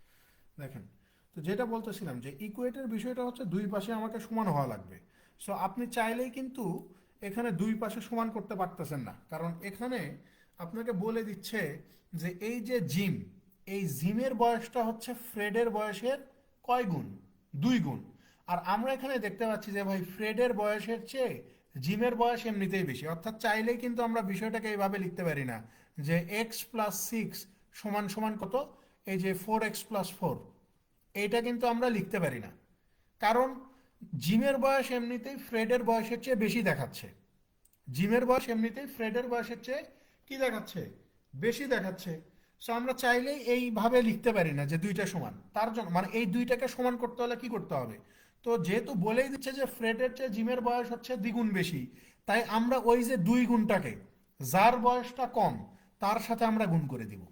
দেখেন, তো যেটা বলতেছিলাম যে ইকুয়েটের বিষয়টা হচ্ছে দুই পাশে আমাকে সমান হওয়া লাগবে। সো আপনি চাইলেই কিন্তু এখানে দুই পাশে সমান করতে পারতেছেন না, কারণ এখানে আপনাকে বলে দিচ্ছে যে এই যে জিম, এই জিমের বয়সটা হচ্ছে ফ্রেডের বয়সের কয় গুণ? 2 গুণ। আর আমরা এখানে দেখতে পাচ্ছি যে ভাই ফ্রেডের বয়সের চেয়ে জিমের বয়স এমনিতেই বেশি, অর্থাৎ চাইলেই কিন্তু আমরা বিষয়টাকে এইভাবে লিখতে পারি না যে x+6 সমান সমান কত, এই যে 4x+4, এইটা কিন্তু আমরা লিখতে পারি না, কারণ জিমের বয়স এমনিতেই ফ্রেডের বয়সের চেয়ে বেশি দেখাচ্ছে। জিমের বয়স এমনিতেই ফ্রেডের বয়সের চেয়ে কি দেখাচ্ছে? বেশি দেখাচ্ছে। সো আমরা চাইলেই এইভাবে লিখতে পারি না যে দুইটা সমান, তার জন্য মানে এই দুইটাকে সমান করতে হলে কি করতে হবে? তো যেহেতু বলেই দিচ্ছে যে ফ্রেডের চেয়ে জিমের বয়স হচ্ছে দ্বিগুণ বেশি, তাই আমরা ওই যে 2 গুণটাকে, যার বয়সটা কম তার সাথে আমরা গুণ করে দিব।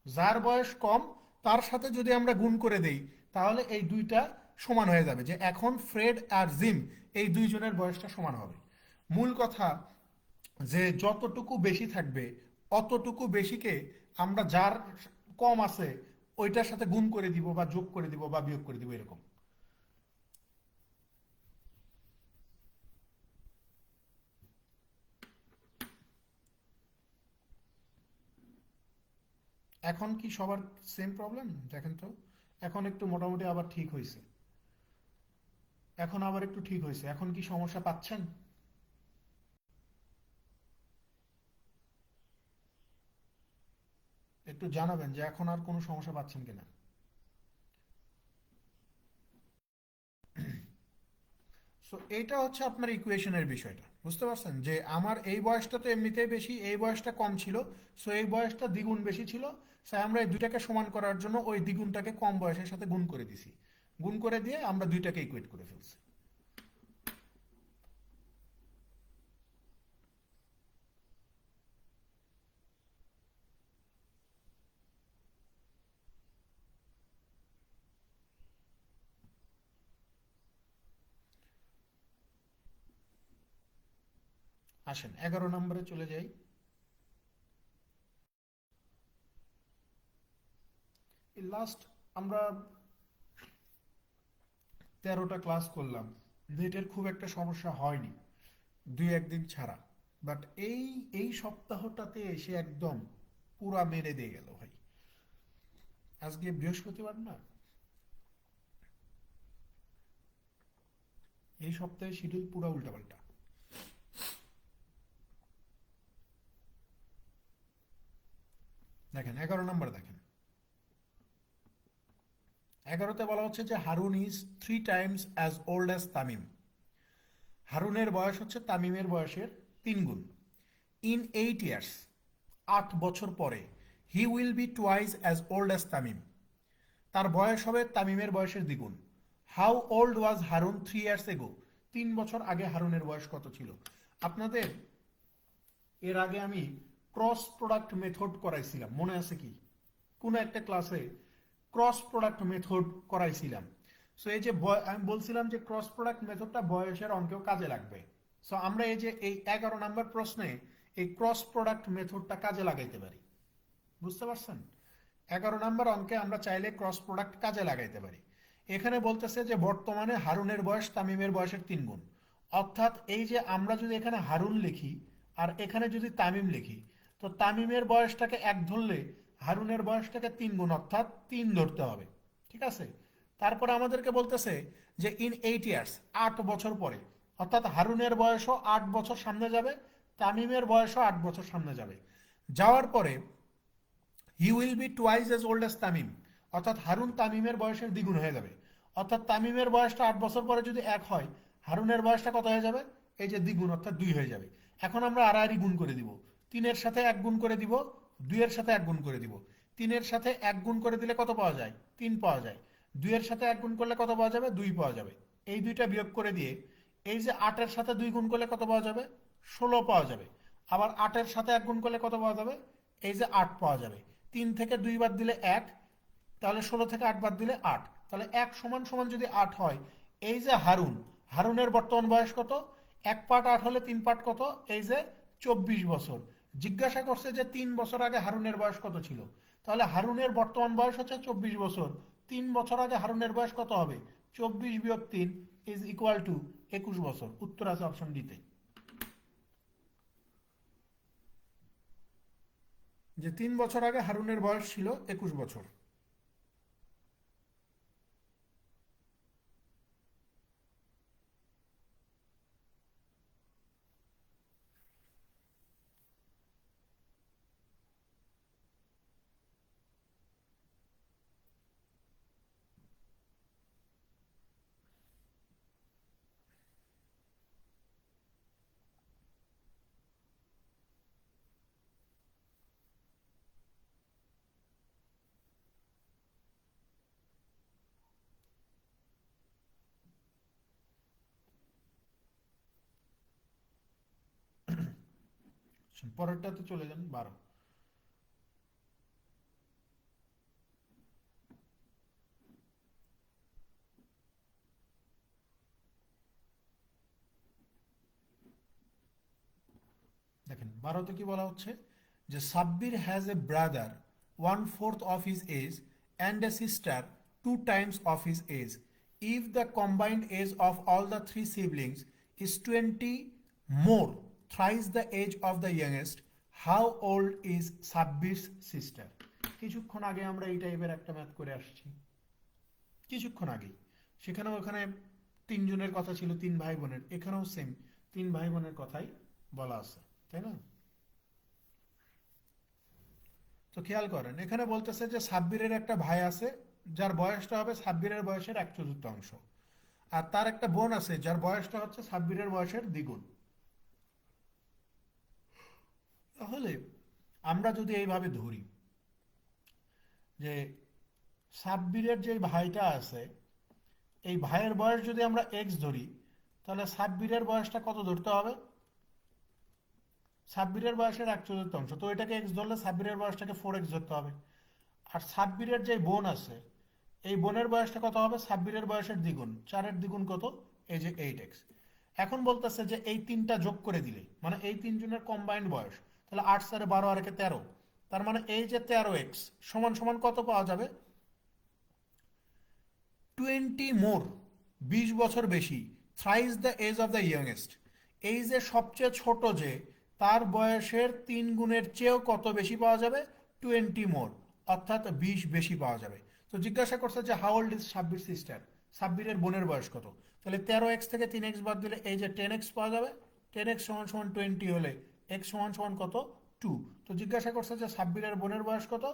যার বয়স কম তার সাথে যদি আমরা গুণ করে দেই, তাহলে এই দুইটা সমান হয়ে যাবে, যে এখন ফ্রেড আর জিম এই দুইজনের বয়সটা সমান হবে। মূল কথা যে যতটুকু বেশি থাকবে অতটুকু বেশিকে আমরা যার কম আছে ওইটার সাথে গুণ করে দিব বা যোগ করে দিব বা বিয়োগ করে দিব, এরকম। এখন কি সবার সেম প্রবলেম? দেখেন তো, এখন একটু মোটামুটি আবার ঠিক হয়েছে। এখন আবার একটু ঠিক হয়েছে, এখন কি সমস্যা পাচ্ছেন? একটু জানাবেন যে এখন আর কোনো সমস্যা পাচ্ছেন কিনা। সো এইটা হচ্ছে আপনার ইকুয়েশনের বিষয়টা, বুঝতে পারছেন যে আমার এই বয়সটা তো এমনিতেই বেশি, এই বয়সটা কম ছিল, সো এই বয়সটা দ্বিগুণ বেশি ছিল। তাই আমরা এই দুইটাকে সমান করার জন্য ওই দ্বিগুণটাকে কম বয়সের সাথে গুণ করে দিছি, গুণ করে দিয়ে আমরা দুইটাকে ইকুয়েট করে ফেলছি। আসেন 11 নম্বরে চলে যাই। এই লাস্ট আমরা 13টা ক্লাস করলাম, নেটের খুব একটা সমস্যা হয়নি, দুই একদিন ছাড়া। বাট এই এই সপ্তাহটাতে এসে একদম পুরা মেরে দিয়ে গেল ভাই। আজকে বৃহস্পতিবার না, এই সপ্তাহে শিডিউল পুরা উল্টাপাল্টা। দেখেন 11 নম্বর দেখেন, 11তে বলা হচ্ছে যে Harun is 3 Times as old as Tamim. হারুনের বয়স হচ্ছে তামিমের বয়সের 3 গুণ। ইন 8 ইয়ার্স, 8 বছর পরে, he will be twice as old as Tamim. তার বয়স হবে তামিমের বয়সের দ্বিগুণ। How old was Harun 3 years ago. 3 বছর আগে হারুনের বয়স কত ছিল? আপনাদের এর আগে আমি ক্রস প্রোডাক্ট মেথড করাইছিলাম, মনে আছে কি? কোন একটা ক্লাসে ক্রস প্রোডাক্ট মেথড করাইছিলাম। সো এই যে আমি বলছিলাম যে ক্রস প্রোডাক্ট মেথডটা বয়সের অঙ্কেও কাজে লাগবে। সো আমরা এই যে এই 11 নম্বর প্রশ্নে এই ক্রস প্রোডাক্ট মেথডটা কাজে লাগাইতে পারি, বুঝতে পারছেন? 11 নম্বর অঙ্কে আমরা চাইলে ক্রস প্রোডাক্ট কাজে লাগাইতে পারি। এখানে বলতেছে যে বর্তমানে হারুনের বয়স তামিমের বয়সের 3 গুণ। অর্থাৎ এই যে আমরা যদি এখানে হারুন লিখি আর এখানে যদি তামিম লিখি, তো তামিমের বয়সটাকে 1 ধরলে হারুনের বয়সটাকে 3 গুণ অর্থাৎ 3 ধরতে হবে, ঠিক আছে? তারপরে আমাদেরকে বলতেছে যে ইন 8 ইয়ার্স, 8 বছর পরে, অর্থাৎ হারুনের বয়সও 8 বছর সামনে যাবে, তামিমের বয়সও 8 বছর সামনে যাবে। যাওয়ার পরে he will be twice as old as Tamim, অর্থাৎ হারুন তামিমের বয়সের দ্বিগুণ হয়ে যাবে। অর্থাৎ তামিমের বয়সটা 8 বছর পরে যদি 1 হয়, হারুনের বয়সটা কত হয়ে যাবে? এই যে দ্বিগুণ অর্থাৎ 2 হয়ে যাবে। এখন আমরা আড়াআড়ি গুণ করে দিব, 3-এর সাথে 1 গুণ করে দিব, 2-এর সাথে 1 গুণ করে দিব। 3-এর সাথে 1 গুণ করে দিলে কত পাওয়া যায়? 3 পাওয়া যায়। 2-এর সাথে 1 গুণ করলে কত পাওয়া যাবে? 2 পাওয়া যাবে। এই দুইটা বিয়োগ করে দিয়ে এই যে 8-এর সাথে 2 গুণ করলে কত পাওয়া যাবে? 16 পাওয়া যাবে। আবার 8-এর সাথে 1 গুণ করলে কত পাওয়া যাবে? এই যে 8 পাওয়া যাবে। 3 থেকে 2 বাদ দিলে 1, তাহলে 16 থেকে 8 বাদ দিলে 8, তাহলে 1 সমান সমান যদি 8 হয়, এই যে হারুন, হারুনের বর্তমান বয়স কত? 1 পার্ট 8 হলে 3 পার্ট কত? এই যে 24 বছর। জিজ্ঞাসা করছে যে 3 বছর আগে হারুনের বয়স কত ছিল, তাহলে হারুনের বর্তমান বয়স হচ্ছে 24 বছর। 3 বছর আগে হারুনের বয়স কত হবে? 24 - 3 ইজ ইকুয়াল টু 21 বছর। উত্তর আছে অপশন ডিতে, যে 3 বছর আগে হারুনের বয়স ছিল 21 বছর। পরেরটাতে চলে যান, 12। দেখেন 12তে কি বলা হচ্ছে, যে Sabbir has a brother 1/4 of his age and a sister 2 times of his age. If the combined age of all the 3 siblings is 20 more thrice the age of the youngest, how old is সাব্বির's sister? কিছুক্ষণ আগে আমরা এই টাইপের একটা math করে আসছি, কিছুক্ষণ আগেই। সেখানেও ওখানে 3 জনের কথা ছিল, 3 ভাই বোনের, এখানেও সেম 3 ভাই বোনের কথাই বলা আছে, তাই না? তো খেয়াল করেন, এখানে বলতেছে যে সাব্বিরের একটা ভাই আছে যার বয়সটা হবে সাব্বিরের বয়সের 1/4, আর তার একটা বোন আছে যার বয়সটা হচ্ছে সাব্বিরের বয়সের দ্বিগুণ। তাহলে আমরা যদি এইভাবে ধরি যে সাব্বিরের যে ভাইটা আছে, এই ভাইয়ের বয়স যদি আমরা এক্স ধরি, তাহলে সাব্বিরের বয়সটা কত ধরতে হবে? সাব্বিরের বয়সের 1/4, তো এটাকে এক্স ধরলে সাব্বিরের বয়সটাকে 4x ধরতে হবে। আর সাব্বিরের যে বোন আছে, এই বোনের বয়সটা কত হবে? সাব্বিরের বয়সের দ্বিগুণ, 4-এর দ্বিগুণ কত? এই যে 8x। এখন বলতেছে যে এই তিনটা যোগ করে দিলে, মানে এই 3 জনের কম্বাইন্ড বয়স, তাহলে 8 × 4 = 12 আর 13, তার মানে এই যে 13x সমান সমান কত পাওয়া যাবে? 20 মোর, 20 বছর বেশি, thrice the age of the youngest, এই যে সবচেয়ে ছোট, যে তার বয়সের 3 গুণের চেয়েও কত বেশি পাওয়া যাবে? 20 মোর, অর্থাৎ 20 বেশি পাওয়া যাবে। তো জিজ্ঞাসা করছে যে how old is Sabbir sister, সাব্বিরের বোনের বয়স কত? তাহলে 13x থেকে 3x বাদ দিলে এই যে 10x পাওয়া যাবে। 10x = 20 হলে x = কত? 2। তো জিজ্ঞাসা করছে যে সাব্বিরের বোনের বয়স কত?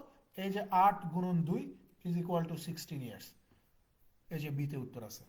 এই যে 8 × 2 ইজ ইকুয়াল টু 16 ইয়ার্স। এই যে বিতে উত্তর আছে।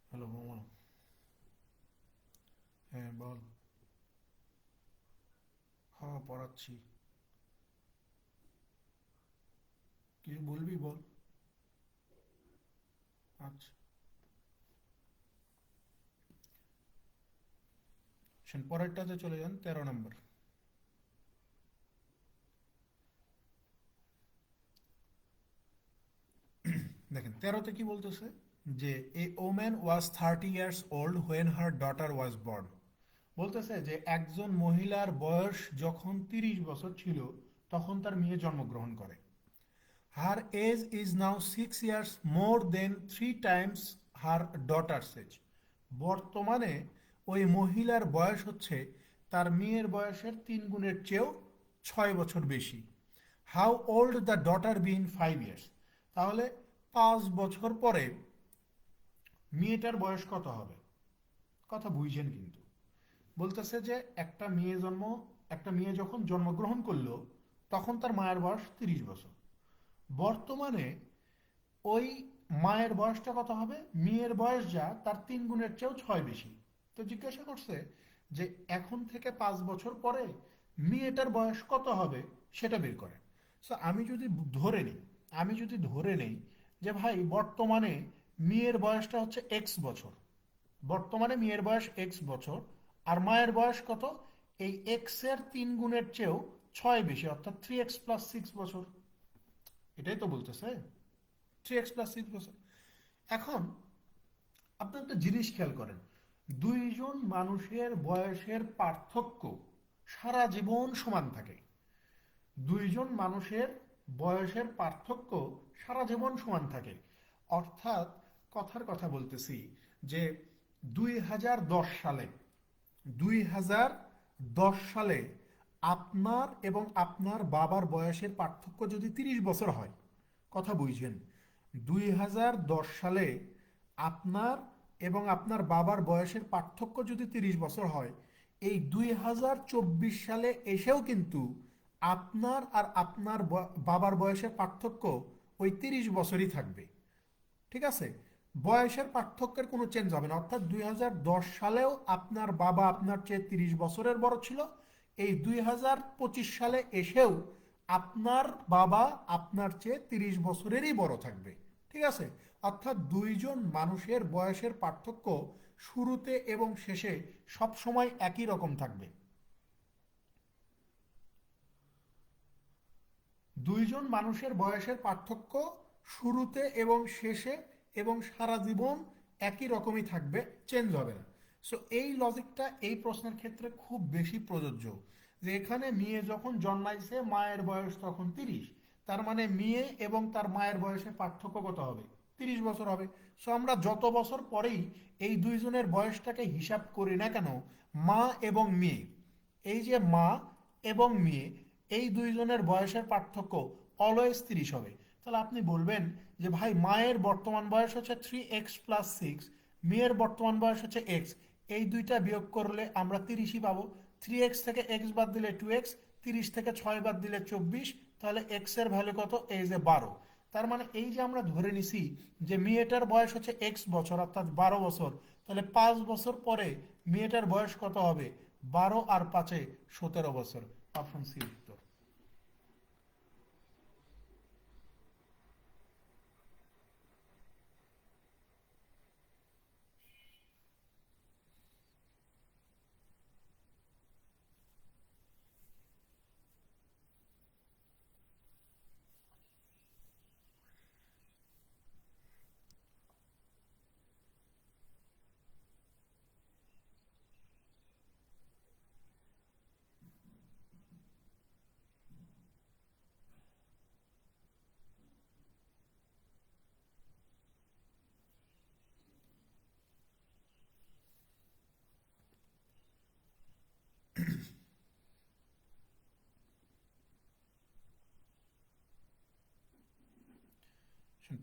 হ্যালো মামা। হ্যাঁ বল। হ্যাঁ পড়াচ্ছি। কিছু বলবি বল। আচ্ছা, পরেরটাতে চলে যান, 13 নম্বর। দেখেন 13তে কি বলতেছে, যে a woman was 30 years old when her daughter was born। বলতেছে যে একজন মহিলার বয়স যখন 30 বছর ছিল, তখন তার মেয়ে জন্মগ্রহণ করে। Her age is now 6 years more than 3 times her daughter's age. বর্তমানে ওই মহিলার বয়স হচ্ছে তার মেয়ের বয়সের 3 গুণের চেয়েও 6 বছর বেশি। How old the daughter be in 5 years, তাহলে 5 বছর পরে মেয়েটার বয়স কত হবে? কথা বুঝছেন কিন্তু? বলতেছে যে একটা মেয়ে যখন জন্মগ্রহণ করলো তখন তার মায়ের বয়স 30 বছর। বর্তমানে ওই মায়ের বয়সটা কত হবে? মেয়ের বয়স যা তার 3 গুণের চেয়েও 6 বেশি। তো জিজ্ঞাসা করছে যে এখন থেকে 5 বছর পরে মেয়েটার বয়স কত হবে সেটা বের করেন। সো আমি যদি ধরে নেই যে ভাই বর্তমানে মেয়ের বয়সটা হচ্ছে X বছর, বর্তমানে মেয়ের বয়স X বছর, আর মায়ের বয়স কত? এই এক্স এর 3 গুণের চেয়েও 6 বেশি, অর্থাৎ 3x + 6 বছর। এটাই তো বলতেছে, 3x + 6 বছর। এখন আপনি একটা জিনিস খেয়াল করেন, দুইজন মানুষের বয়সের পার্থক্য সারা জীবন সমান থাকে। দুইজন মানুষের বয়সের পার্থক্য সারা জীবন সমান থাকে, অর্থাৎ কথার কথা বলতেছি যে 2010 সালে 2010 সালে আপনার এবং আপনার বাবার বয়সের পার্থক্য যদি 30 বছর হয়, কথা বুঝছেন? 2010 সালে আপনার এবং আপনার বাবার বয়সের পার্থক্য যদি 30 বছর হয়, এই 2024 সালে এসেও কিন্তু আপনার আর আপনার বাবার বয়সের পার্থক্য ওই 30 বছরই থাকবে। ঠিক আছে? বয়সের পার্থক্যের কোনো চেঞ্জ হবে না, অর্থাৎ 2010 সালেও আপনার বাবা আপনার চেয়ে 30 বছরের বড় ছিল, এই 2025 সালে এসেও আপনার বাবা আপনার চেয়ে 30 বছরেরই বড় থাকবে। ঠিক আছে? অর্থাৎ দুইজন মানুষের বয়সের পার্থক্য শুরুতে এবং শেষে সবসময় একই রকম থাকবে। দুইজন মানুষের বয়সের পার্থক্য শুরুতে এবং শেষে এবং সারা জীবন একই রকমই থাকবে, চেঞ্জ হবে না। সো এই লজিকটা এই প্রশ্নের ক্ষেত্রে খুব বেশি প্রযোজ্য, যে এখানে মেয়ে যখন জন্মাইছে মায়ের বয়স তখন 30, তার মানে মেয়ে এবং তার মায়ের বয়সের পার্থক্য কত হবে? 30 বছর হবে। সো আমরা যত বছর পরেই এই দুইজনের বয়সটাকে হিসাব করি না কেন, মা এবং মেয়ে, এই যে মা এবং মেয়ে, এই দুইজনের বয়সের পার্থক্য অলওয়েজ 30 হবে। তাহলে আপনি বলবেন যে ভাই মায়ের বর্তমান বয়স হচ্ছে 3x + 6, মেয়ের বর্তমান বয়স হচ্ছে x, এই দুইটা বিয়োগ করলে আমরা 30ই পাবো। 3x থেকে x বাদ দিলে 2x, 30 থেকে 6 বাদ দিলে 24, তাহলে x এর ভ্যালু কত? এই যে 12। তার মানে এই যে আমরা ধরে নিছি যে মেয়েটার বয়স হচ্ছে X বছর, অর্থাৎ 12 বছর, তাহলে 5 বছর পরে মেয়েটার বয়স কত হবে? 12 আর 5-এ 17 বছর। অপশন সি উত্তর।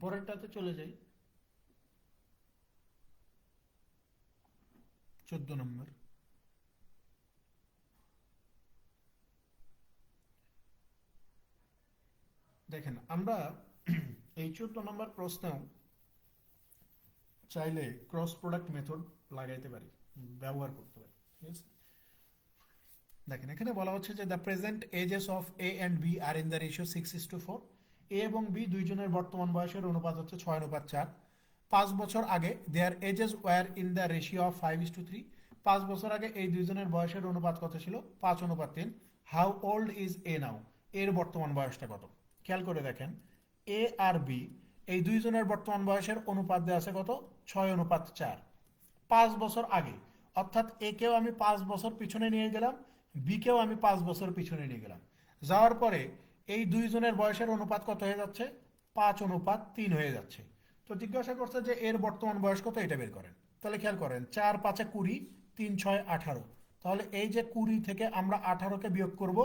পরেরটাতে চলে যাই, 14 নম্বর। দেখেন আমরা এই 14 নম্বর প্রশ্নেও চাইলে ক্রস প্রোডাক্ট মেথড লাগাইতে পারি, ব্যবহার করতে পারি। ঠিক আছে? দেখেন এখানে বলা হচ্ছে যে the present ages of A and B are in the ratio 6:4। A এবং বি দুইজনের বর্তমান বয়সের অনুপাত হচ্ছে 6:4। 5 বছর আগে their ages were in the ratio of 5:3। 5 বছর আগে এই দুইজনের বয়সের অনুপাত কত ছিল? 5:3। হাউ ওল্ড ইজ এ নাও, এর বর্তমান বয়সটা কত? খেয়াল করে দেখেন, এ আর বি এই দুইজনের বর্তমান বয়সের অনুপাত দেওয়া আছে কত? 6:4। 5 বছর আগে, অর্থাৎ এ কেও আমি 5 বছর পিছনে নিয়ে গেলাম, বি কেও আমি 5 বছর পিছনে নিয়ে গেলাম। যাওয়ার পরে এই দুইজনের বয়সের অনুপাত কত হয়ে যাচ্ছে? 5:3 হয়ে যাচ্ছে। তো জিজ্ঞাসা করছে যে এর বর্তমান বয়স কত, এটা বের করেন। তাহলে খেয়াল করেন, 4 5 20, 3 6 18, তাহলে এই যে 20 থেকে আমরা 18কে বিয়োগ করব,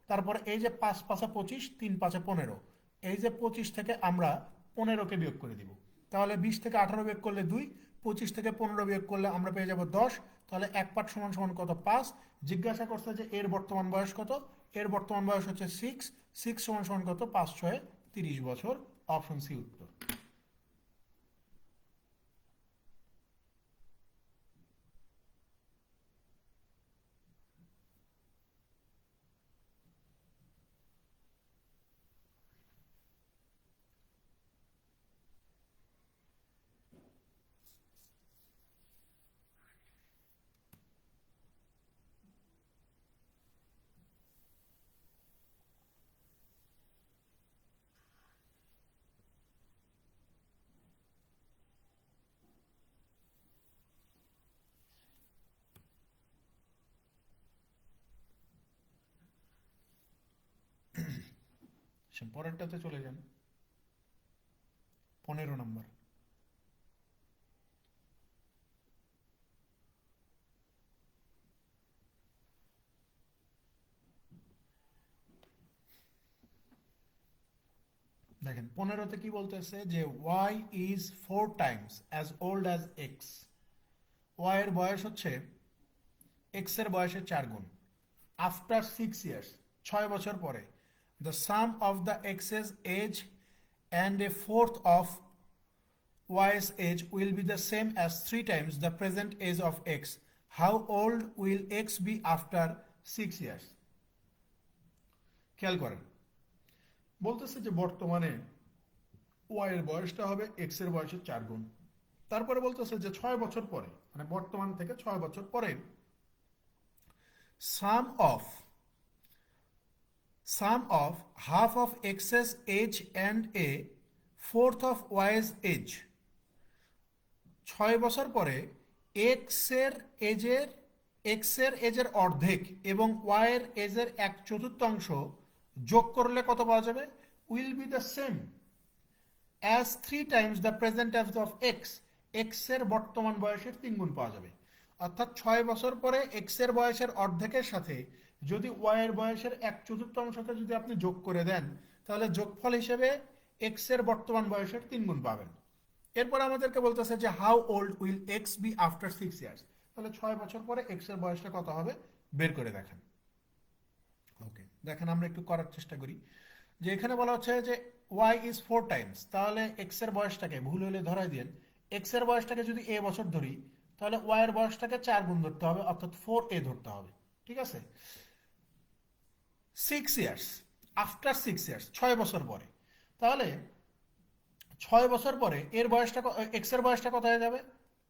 তারপরে এই যে 5 5 25, 3 5 15, এই যে 25 থেকে আমরা 15কে বিয়োগ করে দিব। তাহলে 20 থেকে 18 বিয়োগ করলে 2, 25 থেকে 15 বিয়োগ করলে আমরা পেয়ে যাব 10। তাহলে 1 পার্ট সমান সমান কত? 5। জিজ্ঞাসা করছে যে এর বর্তমান বয়স কত? এর বর্তমান বয়স হচ্ছে 6। 6 সমান সমান কত? 5 6 30 বছর। অপশন সি উত্তর। পরেরটাতে চলে যান, 15 নম্বর। দেখেন 15তে কি বলতেছে যে y is 4 times as old as x। y এর বয়স হচ্ছে x এর বয়সের 4 গুণ। আফটার 6 ইয়ার্স, 6 বছর পরে, the sum of the x's age and a fourth of y's age will be the same as 3 times the present age of x. How old will x be after 6 years? খেয়াল করেন, বলতেছে যে বর্তমানে y এর বয়সটা হবে x এর বয়সের 4 গুণ। তারপরে বলতেছে যে 6 বছর পরে, মানে বর্তমান থেকে 6 বছর পরে, সাম of half of x's age and a fourth of y's age, 6 বছর পরে এক্স এর এজের অর্ধেক এবং ওয়াই এর এজের 1/4 যোগ করলে কত পাওয়া যাবে? Will be the same as 3 times the present age of x. X এর বর্তমান বয়সের 3 গুণ পাওয়া যাবে। অর্থাৎ 6 বছর পরে এক্স এর বয়সের অর্ধেকের সাথে যদি ওয়াই এর বয়সের 1/4কে যদি আপনি যোগ করে দেন, তাহলে যোগফল হিসেবে এক্স এর বর্তমান বয়সের 3 গুণ পাবেন। এরপর আমাদেরকে বলতেছে যে how old will x be after 6 years. তাহলে 6 বছর পরে এক্স এর বয়সটা কত হবে বের করে দেখেন। ওকে, দেখেন আমরা একটু করার চেষ্টা করি। যে এখানে বলা হচ্ছে যে y is 4 টাইমস, তাহলে x এর বয়সটাকে ভুল হলে ধরাই দিন, x এর বয়সটাকে যদি a বছর ধরি, তাহলে y এর বয়সটাকে 4 গুণ ধরতে হবে, অর্থাৎ 4a ধরতে হবে। ঠিক আছে? 6 ইয়ার্স, আফটার 6 ইয়ার্স, 6 বছর পরে। তাহলে 6 বছর পরে এর বয়সটা, এক্স এর বয়সটা কত হয়ে যাবে?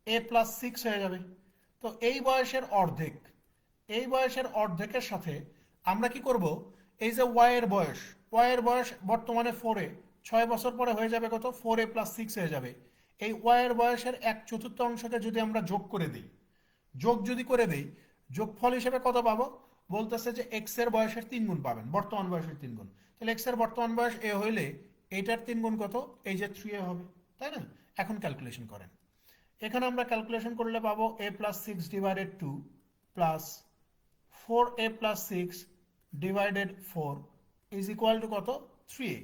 a প্লাস 6 হয়ে যাবে। তো এই বয়সের অর্ধেক, এই বয়সের অর্ধেকের সাথে আমরা কি করব? এই যে ওয়াই এর বয়স, ওয়াই এর বয়স বর্তমানে 4, 6 বছর পরে হয়ে যাবে কত? 4a প্লাস 6 হয়ে যাবে। এই ওয়াই এর বয়সের 1/4 যদি আমরা যোগ করে দিই, যোগ যদি করে দেই, যোগফল হিসেবে কত পাবো? বলতেছে যে এক্স এর বয়সের 3 গুণ পাবেন, বর্তমান বয়সের 3 গুণ। তাহলে এক্স এর বর্তমান বয়স এ হইলে এইটার 3 গুণ কত? এই যে 3a হবে, তাই না? এখন ক্যালকুলেশন করেন। এখানে আমরা ক্যালকুলেশন করলে পাবো a plus 6 divided 2 plus 4a plus 6 divided 4 is equal two কত? 3a।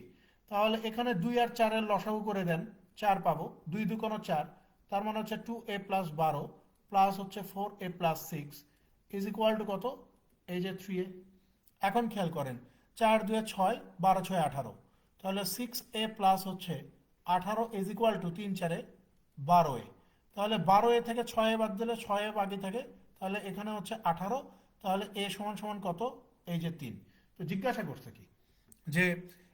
তাহলে এখানে 2 আর 4 এর লসাগু করে দেন, 4 পাবো। 2 2 কোনো 4, তার মানে হচ্ছে 2a প্লাস 12 প্লাস হচ্ছে 4a plus 6 is equal two কত? এই যে 3a। এখন খেয়াল করেন, 4 2 6, 12 6 18, তাহলে 6a প্লাস হচ্ছে 18 ইজ ইকুয়াল টু 3 4 12a। তাহলে 12a থেকে 6a বাদ দিলে 6a বাকি থাকে, তাহলে এখানে হচ্ছে 18। তাহলে a সমান সমান কত? এই যে 3। তো জিজ্ঞাসা করছে কি যে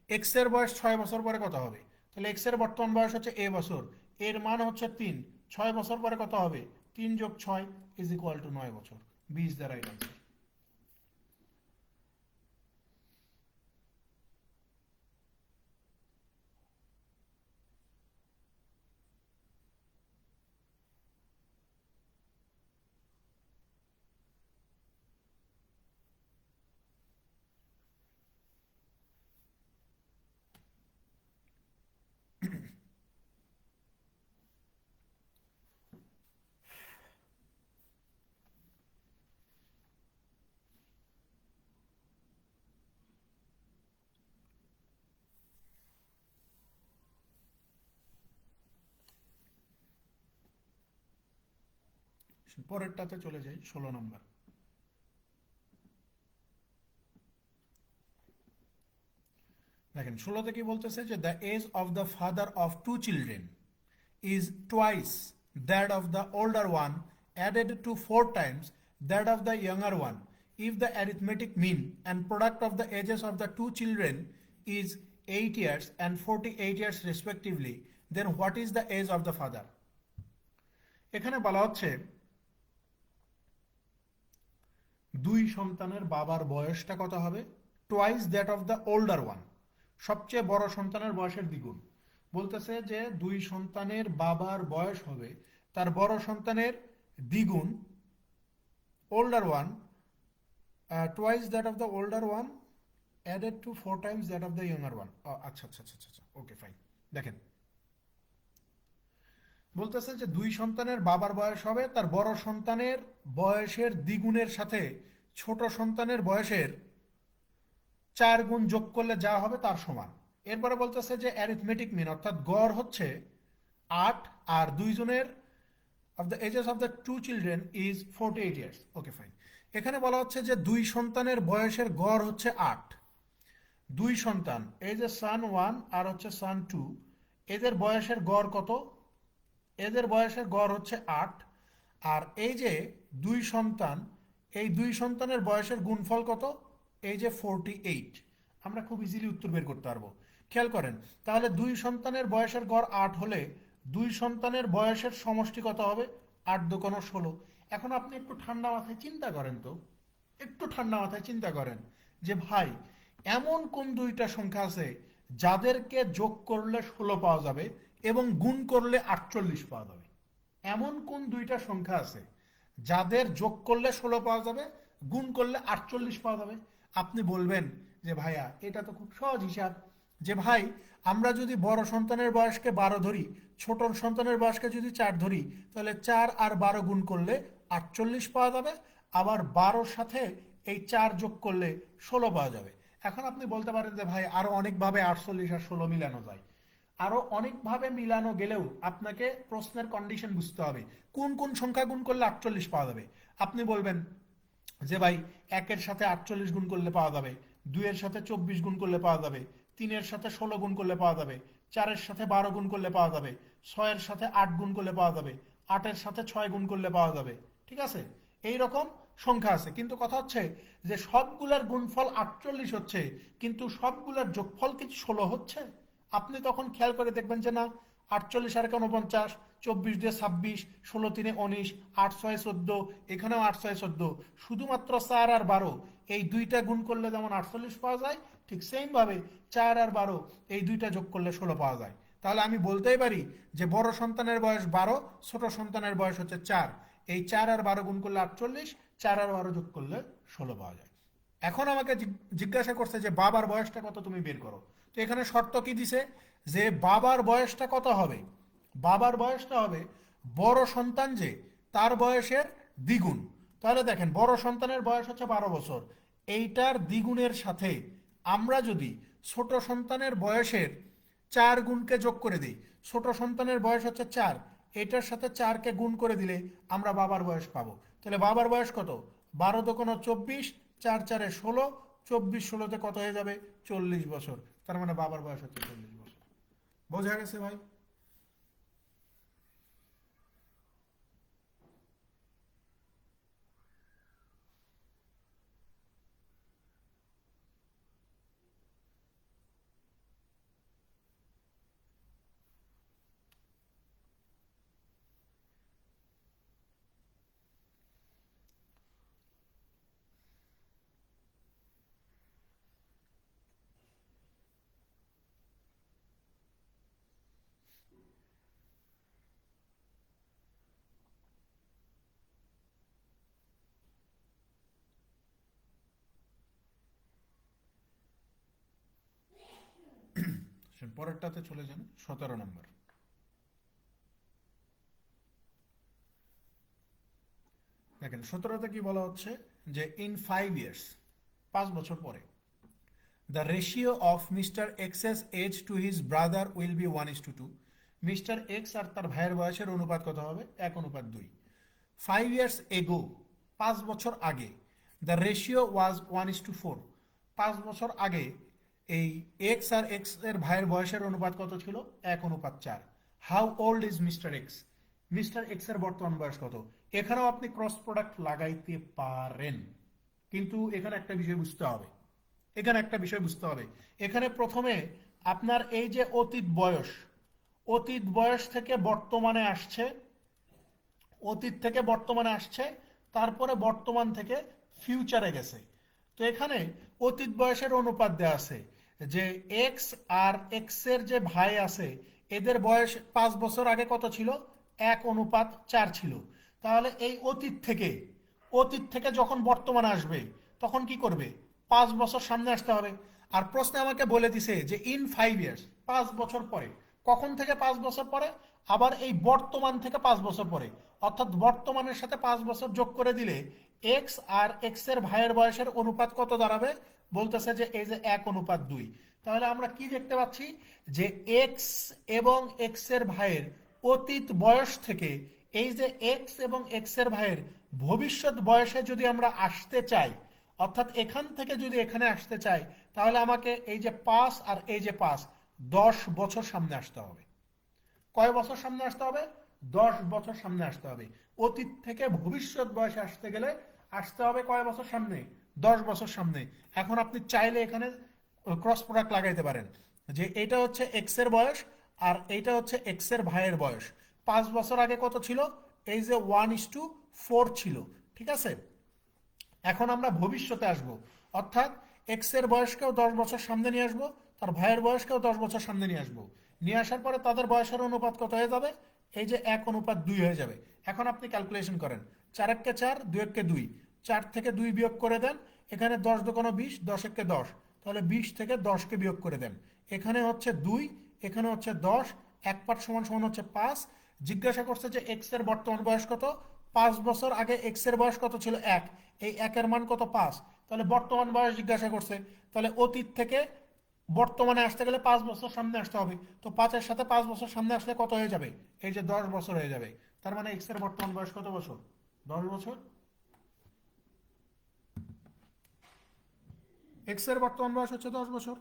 এক্স এর বয়স 6 বছর পরে কত হবে? তাহলে এক্স এর বর্তমান বয়স হচ্ছে a বছর, এর মান হচ্ছে 3, 6 বছর পরে কত হবে? 3 যোগ 6 ইজ ইকুয়াল টু 9 বছর। B is the right answer. পরেরটাতে চলে যাই 16 নম্বর। দেখেন 16তে কি বলতেছে যে the age of the father of two children is twice that of the older one added to 4 times that of the younger one. If the arithmetic mean and product of the ages of the two children is 8 years and 48 years respectively, then what is the age of the father? এখানে বলা হচ্ছে দুই সন্তানের বাবার বয়সটা কত হবে? twice that of the older one, সবচেয়ে বড় সন্তানের বয়সের দ্বিগুণ। বলতেছে যে দুই সন্তানের বাবার বয়স হবে তার বড় সন্তানের দ্বিগুণ, older one, twice that of the older one added to 4 times that of the younger one. আচ্ছা আচ্ছা আচ্ছা আচ্ছা, ওকে ফাইন। দেখেন বলতেছে যে দুই সন্তানের বাবার বয়স হবে তার বড় সন্তানের বয়সের দ্বিগুণের সাথে ছোট সন্তানের বয়সের 4 গুণ যোগ করলে যা হবে তার সমান। এরপরে বলতেছে যে অ্যারিথমেটিক মিন অর্থাৎ গড় হচ্ছে 8 আর দুইজনের of the ages of the two children is 48 years. Okay fine. এখানে বলা হচ্ছে যে দুই সন্তানের বয়সের গড় হচ্ছে 8। দুই সন্তান এই যে সান 1 আর হচ্ছে সান 2, এদের বয়সের গড় কত? এদের বয়সের গড় হচ্ছে 8। আর এই যে দুই সন্তান, এই দুই সন্তানের বয়সের গুণফল কত? এই যে 48। আমরা খুব ইজিলি উত্তর বের করতে পারবো। খেয়াল করেন তাহলে দুই সন্তানের বয়সের গড় 8 হলে দুই সন্তানের বয়সের সমষ্টি কত হবে? 8 × 2 = 16। এখন আপনি একটু ঠান্ডা মাথায় চিন্তা করেন তো, একটু ঠান্ডা মাথায় চিন্তা করেন যে ভাই এমন কোন দুইটা সংখ্যা আছে যাদেরকে যোগ করলে 16 পাওয়া যাবে এবং গুণ করলে 48 পাওয়া যাবে? এমন কোন দুইটা সংখ্যা আছে যাদের যোগ করলে 16 পাওয়া যাবে, গুণ করলে 48 পাওয়া যাবে? আপনি বলবেন যে ভাইয়া এটা তো খুব সহজ হিসাব, যে ভাই আমরা যদি বড় সন্তানের বয়সকে 12 ধরি, ছোট সন্তানের বয়সকে যদি 4 ধরি, তাহলে 4 আর 12 গুণ করলে 48 পাওয়া যাবে, আবার 12-র সাথে এই 4 যোগ করলে 16 পাওয়া যাবে। এখন আপনি বলতে পারেন যে ভাই আরো অনেকভাবে 48 আর 16 মিলানো যায়। আরো অনেকভাবে মিলানো গেলেও আপনাকে প্রশ্নের কন্ডিশন বুঝতে হবে কোন কোন সংখ্যা গুণ করলে 48 পাওয়া যাবে। আপনি বলবেন যে ভাই 1-এর সাথে 48 গুণ করলে পাওয়া যাবে, 2-এর সাথে 24 গুণ করলে পাওয়া যাবে, 3-এর সাথে 16 গুণ করলে পাওয়া যাবে, 4-এর সাথে 12 গুণ করলে পাওয়া যাবে, 6-এর সাথে 8 গুণ করলে পাওয়া যাবে, 8-এর সাথে 6 গুণ করলে পাওয়া যাবে। ঠিক আছে, এই রকম সংখ্যা আছে, কিন্তু কথা হচ্ছে যে সবগুলোর গুণফল 48 হচ্ছে কিন্তু সবগুলোর যোগফল কি 16 হচ্ছে? আপনি তখন খেয়াল করে দেখবেন যে না, 48 আর 49, 24 দিয়ে 26, 16 3 19, 8 6 14, এখানেও 8 6 14, শুধুমাত্র 4 আর 12 এই দুইটা গুণ করলে যেমন 48 পাওয়া যায়, ঠিক সেম ভাবে 4 আর 12 এই দুইটা যোগ করলে 16 পাওয়া যায়। তাহলে আমি বলতেই পারি যে বড় সন্তানের বয়স 12, ছোট সন্তানের বয়স হচ্ছে 4। এই 4 আর 12 গুণ করলে 48, 4 আর 12 যোগ করলে 16 পাওয়া যায়। এখন আমাকে জিজ্ঞাসা করছে যে বাবার বয়সটা কত তুমি বের করো। তো এখানে শর্ত কি দিছে যে বাবার বয়সটা কত হবে? বাবার বয়সটা হবে বড় সন্তান যে তার বয়সের দ্বিগুণ। তাহলে দেখেন বড় সন্তানের বয়স হচ্ছে 12 বছর, এইটার দ্বিগুণের সাথে আমরা যদি ছোট সন্তানের বয়সের 4 গুণকে যোগ করে দিই, ছোট সন্তানের বয়স হচ্ছে 4, এটার সাথে 4কে গুণ করে দিলে আমরা বাবার বয়স পাবো। তাহলে বাবার বয়স কত? 12 × 2 = 24, 4 4 = 16, 24 16-তে কত হয়ে যাবে? 40 বছর। তার মানে বাবার বয়স হচ্ছে 40 বছর। বোঝা গেছে ভাই? পরেরটাতে চলে যান, 17 নম্বর। দেখেন 17তে কি বলা হচ্ছে যে ইন 5 ইয়ার্স, 5 বছর পরে, the ratio of Mr. X's age to his brother will be 1:2. Mister X আর তার ভাইয়ের বয়সের অনুপাত কত হবে? 1:2। 5 years ago, 5 বছর আগে, দ্য রেশিও ওয়াজ 1:4। 5 বছর আগে এই এক্স আর এক্স এর ভাইয়ের বয়সের অনুপাত কত ছিল? 1:4। How old is mister x? Mister x এর বর্তমান বয়স কত? এখানেও আপনি ক্রস প্রোডাক্ট লাগাইতে পারেন, কিন্তু এখানে একটা বিষয় বুঝতে হবে। এখানে প্রথমে আপনার এই যে অতীত বয়স থেকে বর্তমানে আসছে, তারপরে বর্তমান থেকে ফিউচারে গেছে। তো এখানে অতীত বয়সের অনুপাত দেওয়া আছে যে এক্স আর এক্স এর যে ভাই আছে এদের বয়স 5 বছর আগে কত ছিল? 1:4 ছিল। তাহলে এই অতীত থেকে যখন বর্তমানে আসবে তখন কি করবে? 5 বছর সামনে আসতে হবে। আর প্রশ্নে আমাকে বলে দিছে যে ইন 5 ইয়ার্স, 5 বছর পরে। কখন থেকে 5 বছর পরে? আবার এই বর্তমান থেকে 5 বছর পরে, অর্থাৎ বর্তমানের সাথে 5 বছর যোগ করে দিলে এক্স আর এক্স এর ভাইয়ের বয়সের অনুপাত কত দাঁড়াবে? বলতেছে যে এই যে 1:2। তাহলে আমরা কি দেখতে পাচ্ছি যে এক্স এবং এক্স এর ভাইয়ের অতীত বয়স থেকে এই যে এক্স এবং এক্স এর ভাইয়ের ভবিষ্যৎ বয়সে যদি আমরা আসতে চাই, অর্থাৎ এখান থেকে যদি এখানে আসতে চাই, তাহলে আমাকে এই যে 5 আর এই যে 5, 10 বছর সামনে আসতে হবে। কয় বছর সামনে আসতে হবে? 10 বছর সামনে আসতে হবে। অতীত থেকে ভবিষ্যৎ বয়সে আসতে গেলে আসতে হবে কয় বছর সামনে? 10 বছর সামনে। এখন আপনি চাইলে এখানে ক্রস প্রোডাক্ট লাগাইতে পারেন যে এটা হচ্ছে এক্স এর বয়স আর এইটা হচ্ছে এক্স এর ভাইয়ের বয়স। 5 বছর আগে কত ছিল? এই যে 1:4 ছিল। ঠিক আছে, এখন আমরা ভবিষ্যতে আসব, অর্থাৎ এক্স এর বয়সকেও 10 বছর সামনে নিয়ে আসবো, তার ভাইয়ের বয়সকেও 10 বছর সামনে নিয়ে আসবো। নিয়ে আসার পরে তাদের বয়সের অনুপাত কত হয়ে যাবে? এই যে 1:2 হয়ে যাবে। এখন আপনি ক্যালকুলেশন করেন, 4 × 4, 2 × 2, 4 থেকে 2 বিয়োগ করে দেন। এখানে 10 × 20, 10 × 10, তাহলে 20 থেকে 10কে বিয়োগ করে দেন। এখানে হচ্ছে 2, এখানে হচ্ছে 10, 1 সমান সমান হচ্ছে 5। জিজ্ঞাসা করছে যে এক্স এর বর্তমান বয়স কত? 5 বছর আগে এক্স এর বয়স কত ছিল? 1। এই 1 এর মান কত? 5। তাহলে বর্তমান বয়স জিজ্ঞাসা করছে, তাহলে অতীত থেকে বর্তমানে আসতে গেলে 5 বছর সামনে আসতে হবে। তো 5-এর সাথে 5 বছর সামনে আসলে কত হয়ে যাবে? এই যে 10 বছর হয়ে যাবে। তার মানে এক্স এর বর্তমান বয়স কত বছর? 10 বছর। এক্স এর বর্তমান বয়স হচ্ছে 10 বছর।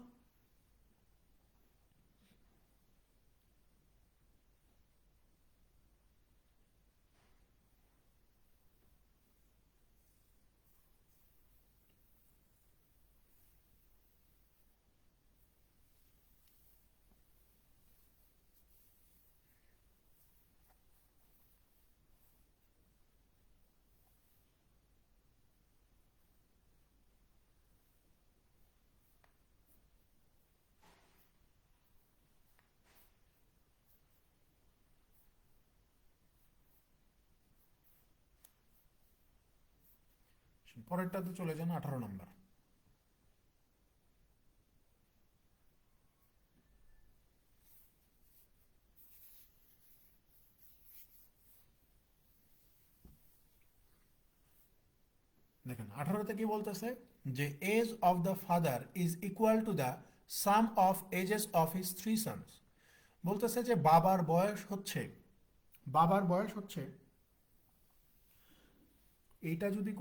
পরেরটাতে চলে যান, 18 নম্বর। দেখেন 18তে কি বলতেছে যে age of the father is equal to the sum of ages of his 3 sons. বলতেছে যে বাবার বয়স হচ্ছে এইটা যদি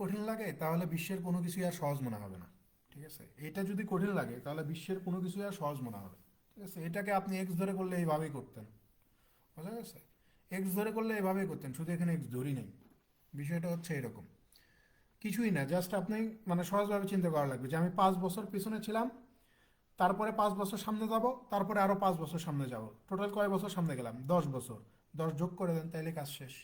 কঠিন লাগে, তাহলে বিশ্বের কোনো কিছুই আর সহজ মনে হবে না। ঠিক আছে, এটা যদি কঠিন লাগে তাহলে বিশ্বের কোনো কিছুই আর সহজ মনে হবে। ঠিক আছে, এটাকে আপনি এক্স ধরে করলে এইভাবেই করতেন, বুঝা গেছে? এক্স ধরে করলে এইভাবেই করতেন, শুধু এখানে এক্স ধরি নেই। বিষয়টা হচ্ছে এরকম, কিছুই না, জাস্ট আপনি মানে সহজভাবে চিন্তা করা লাগবে যে আমি 5 বছর পিছনে ছিলাম, তারপরে 5 বছর সামনে যাব, তারপরে আরো 5 বছর সামনে যাব, টোটাল কয় বছর সামনে গেলাম? 10 বছর। 10 যোগ করে দেন, তাইলে কাজ শেষ।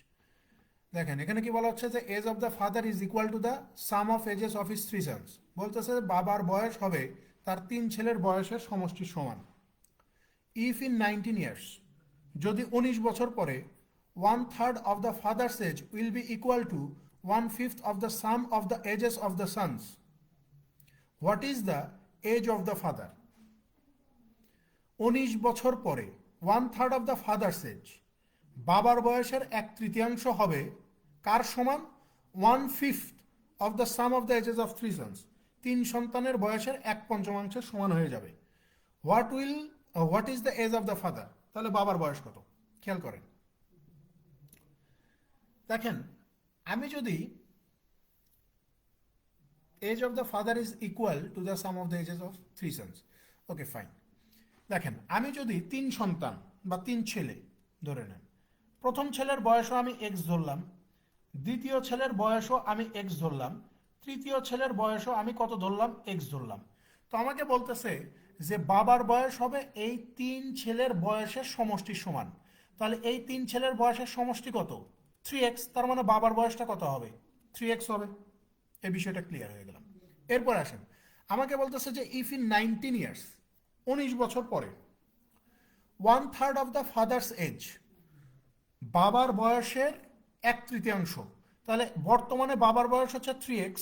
দেখেন এখানে কি বলা হচ্ছে যে age of the father is equal to the sum of ages of his 3 sons. বলতেছে বাবার বয়স হবে তার 3 ছেলের বয়সের সমষ্টির সমান। ইফ ইন 19 ইয়ার্স, যদি 19 বছর পরে 1/3 of the father's age will be equal to 1/5 of the sum of the ages of the sons, what is the age of the father? 19 বছর পরে 1/3 অফ দ্য ফাদার্স এজ, বাবার বয়সের 1/3 হবে কার সমান? 1/5 of the sum of the ages of 3 sons, 3 সন্তানের বয়সের 1/5 সমান হয়ে যাবে। What is the age of the father? তাহলে বাবার বয়স কত? খেয়াল করেন, দেখেন, আমি যদি age of the father is equal to the sum of the ages of three sons, okay fine. দেখেন, আমি যদি তিন সন্তান বা তিন ছেলে ধরে নেন, প্রথম ছেলের বয়সও আমি এক্স ধরলাম, দ্বিতীয় ছেলের বয়সও আমি এক্স ধরলাম, তৃতীয় ছেলের বয়সও আমি কত ধরলাম, এক্স ধরলাম। তো আমাকে বলতেছে যে বাবার বয়স হবে এই তিন ছেলের বয়সের সমষ্টির সমান। তাহলে এই তিন ছেলের বয়সের সমষ্টি কত, 3x, তার মানে বাবার বয়সটা কত হবে, 3x হবে। এই বিষয়টা ক্লিয়ার হয়ে গেলাম। এরপর আসেন, আমাকে বলতেছে যে ইফ ইন 19 ইয়ার্স, 19 বছর পরে, 1/3 অফ দ্য ফাদার্স এজ, বাবার বয়সের 1/3, তাহলে বর্তমানে বাবার বয়স হচ্ছে 3x,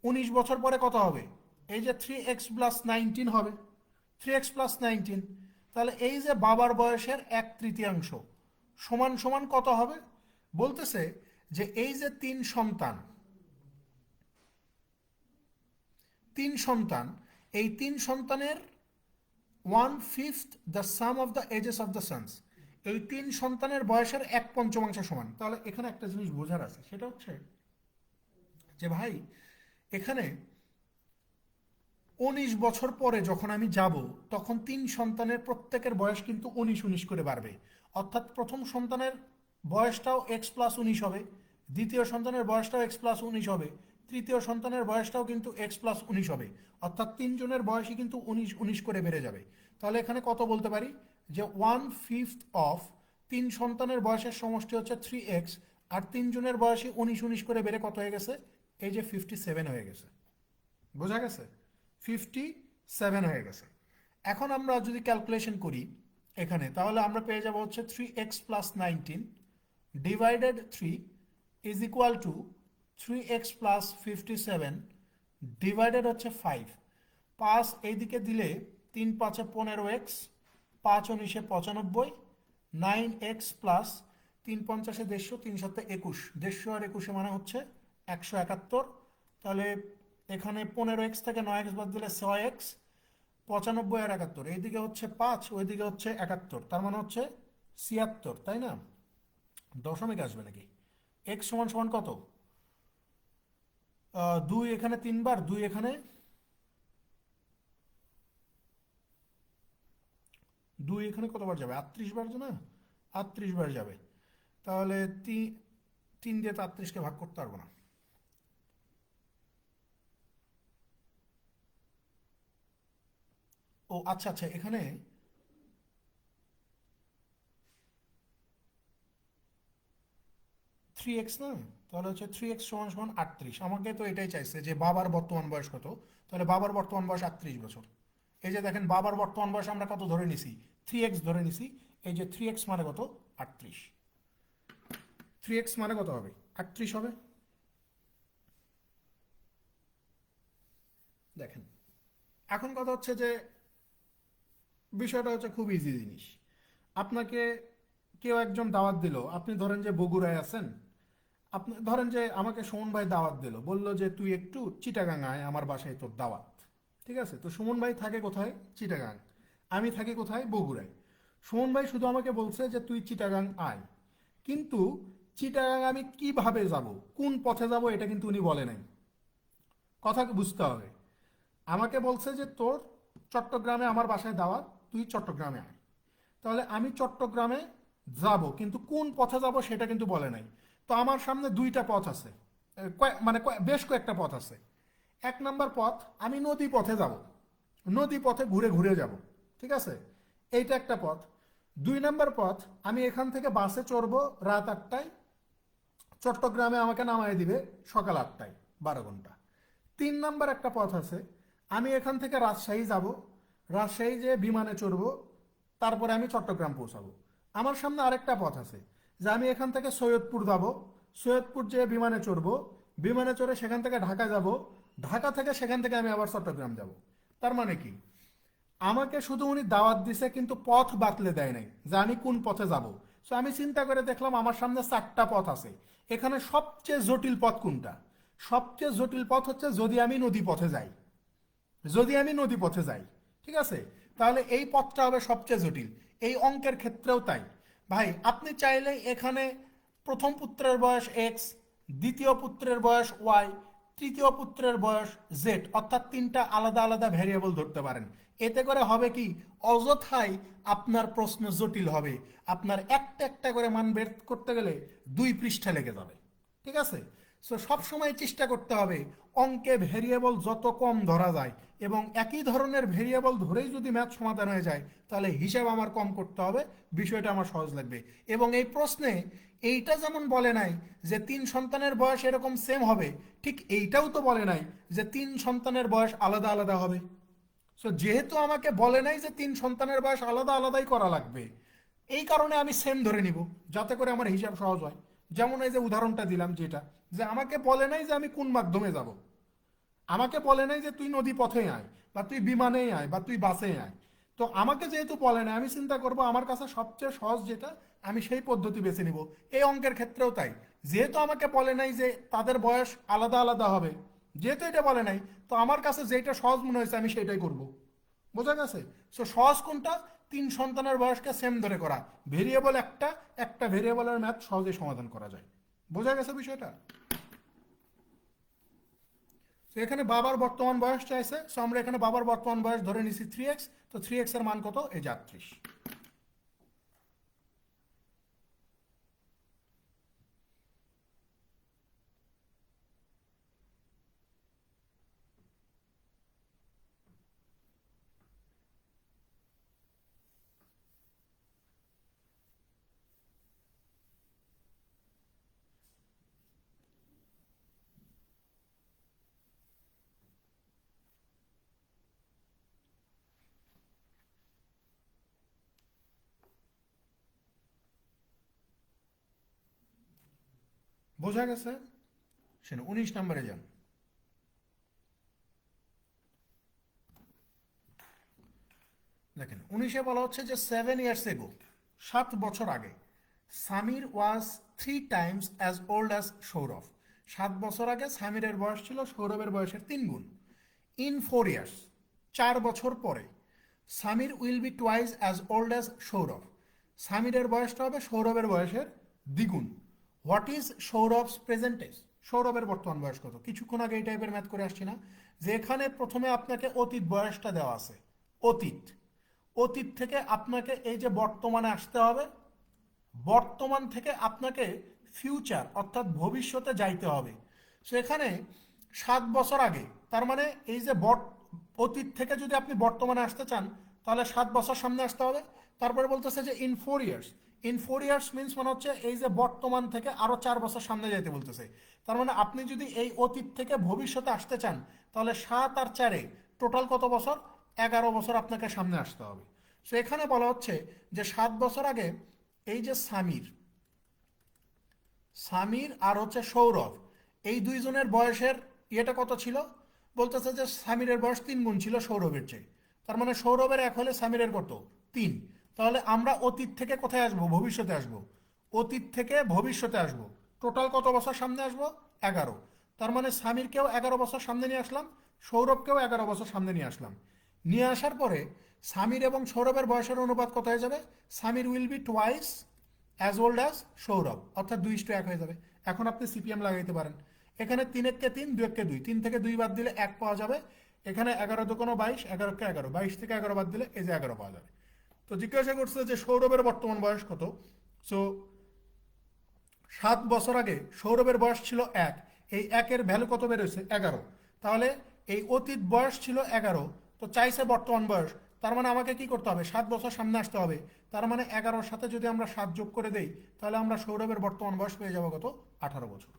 19 বছর পরে কত হবে, এই যে 3x প্লাস 19 হবে, 3x প্লাস 19, তাহলে এই যে বাবার বয়সের 1/3 সমান সমান কত হবে, বলতেছে যে এই যে তিন সন্তান, এই তিন সন্তানের 1/5 the sum of the ages of the sons, এই তিন সন্তানের বয়সের 1/5 সমান। তাহলে এখানে একটা জিনিস বোঝার আছে, সেটা হচ্ছে যে ভাই এখানে 19 বছর পরে যখন আমি যাব, তখন তিন সন্তানের প্রত্যেকের বয়স কিন্তু 19 করে বাড়বে। অর্থাৎ প্রথম সন্তানের বয়সটাও এক্স প্লাস 19 হবে, দ্বিতীয় সন্তানের বয়সটাও এক্স প্লাস 19 হবে, তৃতীয় সন্তানের বয়সটাও কিন্তু এক্স প্লাস 19 হবে। অর্থাৎ তিনজনের বয়সই কিন্তু 19 করে বেড়ে যাবে। তাহলে এখানে কত বলতে পারি, যে 1/5 অফ তিন সন্তানের বয়সের সমষ্টি হচ্ছে 3x, আর তিনজনের বয়সই 19 করে বেড়ে কত হয়ে গেছে, এই যে 57 হয়ে গেছে। বোঝা গেছে, 57 হয়ে গেছে। এখন আমরা যদি ক্যালকুলেশন করি এখানে, তাহলে আমরা পেয়ে যাব হচ্ছে 3x plus 19 divided 3 is equal two 3x plus 57 divided হচ্ছে 5। 5 এইদিকে দিলে 3 5 15x, 5 19 95, 9x প্লাস 3 50 150, 3 7 21, 150 আর 21 মানে হচ্ছে 171। তাহলে এখানে 15x থেকে 9x বাদ দিলে 6x, 95 আর 71, এইদিকে হচ্ছে 5, ওইদিকে হচ্ছে 71, তার মানে হচ্ছে 76, তাই না? দশমিক আসবে নাকি? x সমান সমান কত, 2 এখানে 3 বার, 2 এখানে 2 এখানে কতবার যাবে, 38 বার, না 38 বার যাবে। তাহলে 3 দিয়ে তো 38কে ভাগ করতে পারবো না। ও আচ্ছা আচ্ছা, এখানে 3x না, তাহলে হচ্ছে 3x সমান সমান 38। আমাকে তো এটাই চাইছে যে বাবার বর্তমান বয়স কত, তাহলে বাবার বর্তমান বয়স 38 বছর। এই যে দেখেন, বাবার বর্তমান বয়স আমরা কত ধরে নিছি, 3x ধরে নিছি। এই যে 3x মানে কত, 38। 3x মানে কত হবে, 38 হবে। দেখেন, এখন কথা হচ্ছে যে বিষয়টা হচ্ছে খুব ইজি জিনিস। আপনাকে কেউ একজন দাওয়াত দিল, আপনি ধরেন যে বগুড়ায় আছেন, আপনি ধরেন যে আমাকে সুমন ভাই দাওয়াত দিল, বলল যে তুই একটু চিটাগাং আয়, আমার বাসায় তোর দাওয়াত। ঠিক আছে, তো সুমন ভাই থাকে কোথায়, চিটাগাং, আমি থাকি কোথায়, বগুড়ায়। সুমন ভাই শুধু আমাকে বলছে যে তুই চিটাগাং আয়, কিন্তু চিটাগাং আমি কিভাবে যাব, কোন পথে যাব, এটা কিন্তু উনি বলে নাই। কথা বুঝতে হবে। আমাকে বলছে যে তোর চট্টগ্রামে আমার বাসায় দাওয়াত, তুই চট্টগ্রামে আয়। তাহলে আমি চট্টগ্রামে যাব, কিন্তু কোন পথে যাব সেটা কিন্তু বলে নাই। তো আমার সামনে দুইটা পথ আছে, মানে বেশ কয়েকটা পথ আছে। 1 নম্বর পথ, আমি নদী পথে যাব, নদী পথে ঘুরে ঘুরে যাব, ঠিক আছে, এইটা একটা পথ। 2 নম্বর পথ, আমি এখান থেকে বাসে চড়বো রাত 8টায়, চট্টগ্রামে আমাকে নামায় দিবে সকাল 8টায়, 12 ঘন্টা। 3 নম্বর একটা পথ আছে, আমি এখান থেকে রাজশাহী যাব, রাজশাহী যে বিমানে চড়বো, তারপরে আমি চট্টগ্রাম পৌঁছাবো। আমার সামনে আরেকটা পথ আছে, যে আমি এখান থেকে সৈয়দপুর যাব, সৈয়দপুর যে বিমানে চড়বো, বিমানে চড়ে সেখান থেকে ঢাকা যাব, ঢাকা থেকে সেখান থেকে আমি আবার চট্টগ্রাম যাব। তার মানে কি, আমাকে শুধু উনি দাওয়াত দিছে, কিন্তু পথ বাতলে দেয় নাই যে আমি কোন পথে যাব। সো আমি চিন্তা করে দেখলাম আমার সামনে 4টা পথ আছে, এখানে সবচেয়ে জটিল পথ কোনটা, সবচেয়ে জটিল পথ হচ্ছে যদি আমি নদী পথে যাই, যদি আমি নদী পথে যাই, ঠিক আছে, তাহলে এই পথটা হবে সবচেয়ে জটিল। এই অঙ্কের ক্ষেত্রেও তাই। ভাই আপনি চাইলে এখানে প্রথম পুত্রের বয়স এক্স, দ্বিতীয় পুত্রের বয়স ওয়াই, তৃতীয় পুত্রের বয়স জেড, অর্থাৎ তিনটা আলাদা আলাদা ভ্যারিয়েবল ধরতে পারেন। এতে করে হবে কি, অযথাই আপনার প্রশ্ন জটিল হবে, আপনার একটা একটা করে মান বের করতে গেলে 2 পৃষ্ঠা লেগে যাবে। ঠিক আছে? সো সবসময় চেষ্টা করতে হবে অঙ্কে ভেরিয়েবল যত কম ধরা যায়, এবং একই ধরনের ভেরিয়েবল ধরেই যদি ম্যাথ সমাধান হয়ে যায় তাহলে হিসাব আমার কম করতে হবে, বিষয়টা আমার সহজ লাগবে। এবং এই প্রশ্নে এইটা যেমন বলে নাই যে 3 সন্তানের বয়স এরকম সেম হবে, ঠিক এইটাও তো বলে নাই যে 3 সন্তানের বয়স আলাদা আলাদা হবে। সো যেহেতু আমাকে বলে নাই যে 3 সন্তানের বয়স আলাদা আলাদাই করা লাগবে, এই কারণে আমি সেম ধরে নিব যাতে করে আমার হিসাব সহজ হয়। যেমন এই যে উদাহরণটা দিলাম, যেটা যে আমাকে বলে নাই যে আমি কোন মাধ্যমে যাব, আমাকে বলে নাই যে তুই নদী পথে আয়, বা তুই বিমানে আয়, বা তুই বাসে আয়। তো আমাকে যেহেতু বলে নাই, আমি চিন্তা করব আমার কাছে সবচেয়ে সহজ যেটা, আমি সেই পদ্ধতি বেছে নিব। এই অঙ্কের ক্ষেত্রেও তাই, যেহেতু আমাকে বলে নাই যে তাদের বয়স আলাদা আলাদা হবে, যেহেতু এটা বলে নাই, তো আমার কাছে যেটা সহজ মনে হয়েছে আমি সেটাই করব। বোঝা গেছে? সো সহজ কোনটা? 3 সন্তানের বয়সকে সেম ধরে করা, ভেরিয়েবল একটা, একটা ভেরিয়েবলের ম্যাথ সহজেই সমাধান করা যায়। বোঝা গেছে বিষয়টা? তো এখানে বাবার বর্তমান বয়স চাইছে, সো আমরা এখানে বাবার বর্তমান বয়স ধরে নিছি 3x। তো 3x এর মান কত? এই যে 38। বোঝা গেছে? শুনে 19 নম্বরে যান। দেখেন 19-এ বলা হচ্ছে যে 7 years ago, 7 বছর আগে, সামির ওয়াজ 3 times as old as Sourav. 7 বছর আগে সামিরের বয়স ছিল সৌরভের বয়সের 3 গুণ। ইন 4 years, 4 বছর পরে, Samir will be twice as old as Sourav. সামিরের বয়সটা হবে সৌরভের বয়সের দ্বিগুণ। What is Sourav's present age? সৌরভের বর্তমান বয়স কত? কিছুক্ষণ আগে এই টাইপের ম্যাথ করে আসছি না, যে এখানে প্রথমে আপনাকে অতীত বয়সটা দেওয়া আছে, অতীত, অতীত থেকে আপনাকে এই যে বর্তমানে আসতে হবে, বর্তমান থেকে আপনাকে ফিউচার অর্থাৎ ভবিষ্যতে যাইতে হবে। সো এখানে 7 বছর আগে, তার মানে এই যে অতীত থেকে যদি আপনি বর্তমানে আসতে চান তাহলে 7 বছর সামনে আসতে হবে। তারপরে বলতেছে যে in 4 years, in 4 years means মানে হচ্ছে এই যে বর্তমান থেকে আরো 4 বছর সামনে যাইতে বলতেছে। তার মানে আপনি যদি এই অতীত থেকে ভবিষ্যতে আসতে চান তাহলে 7 আর 4-এ টোটাল কত বছর? 11 বছর আপনাকে সামনে আসতে হবে। সো এখানে বলা হচ্ছে যে 7 বছর আগে এই যে সামির, সামির আর হচ্ছে সৌরভ, এই দুইজনের বয়সের ইয়েটা কত ছিল? বলতেছে যে সামিরের বয়স 3 গুণ ছিল সৌরভের চেয়ে। তার মানে সৌরভের 1 হলে সামিরের কত? 3। তাহলে আমরা অতীত থেকে কোথায় আসবো? ভবিষ্যতে আসবো। অতীত থেকে ভবিষ্যতে আসবো, টোটাল কত বছর সামনে আসবো? 11। তার মানে সামিরকেও 11 বছর সামনে নিয়ে আসলাম, সৌরভকেও 11 বছর সামনে নিয়ে আসলাম। নিয়ে আসার পরে সামির এবং সৌরভের বয়সের অনুপাত কত হয়ে যাবে? Samir will be twice as old as Sourav, অর্থাৎ 2:1 হয়ে যাবে। এখন আপনি সিপিএম লাগাইতে পারেন। এখানে 3 একে 3, 2 একে 2, 3 থেকে 2 বাদ দিলে 1 পাওয়া যাবে। এখানে 11 2 22, 11 কে 11, 22 থেকে 11 বাদ দিলে এই যে 11 পাওয়া যাবে। তো জিজ্ঞাসা করছে যে সৌরভের বর্তমান বয়স কত। সো 7 বছর আগে সৌরভের বয়স ছিল 1, এই 1-এর ভ্যালু কত বেরোচ্ছে? 11। তাহলে এই অতীত বয়স ছিল 11, তো চাইছে বর্তমান বয়স। তার মানে আমাকে কি করতে হবে? 7 বছর সামনে আসতে হবে। তার মানে 11-র সাথে যদি আমরা 7 যোগ করে দেই তাহলে আমরা সৌরভের বর্তমান বয়স পেয়ে যাবো কত? 18 বছর।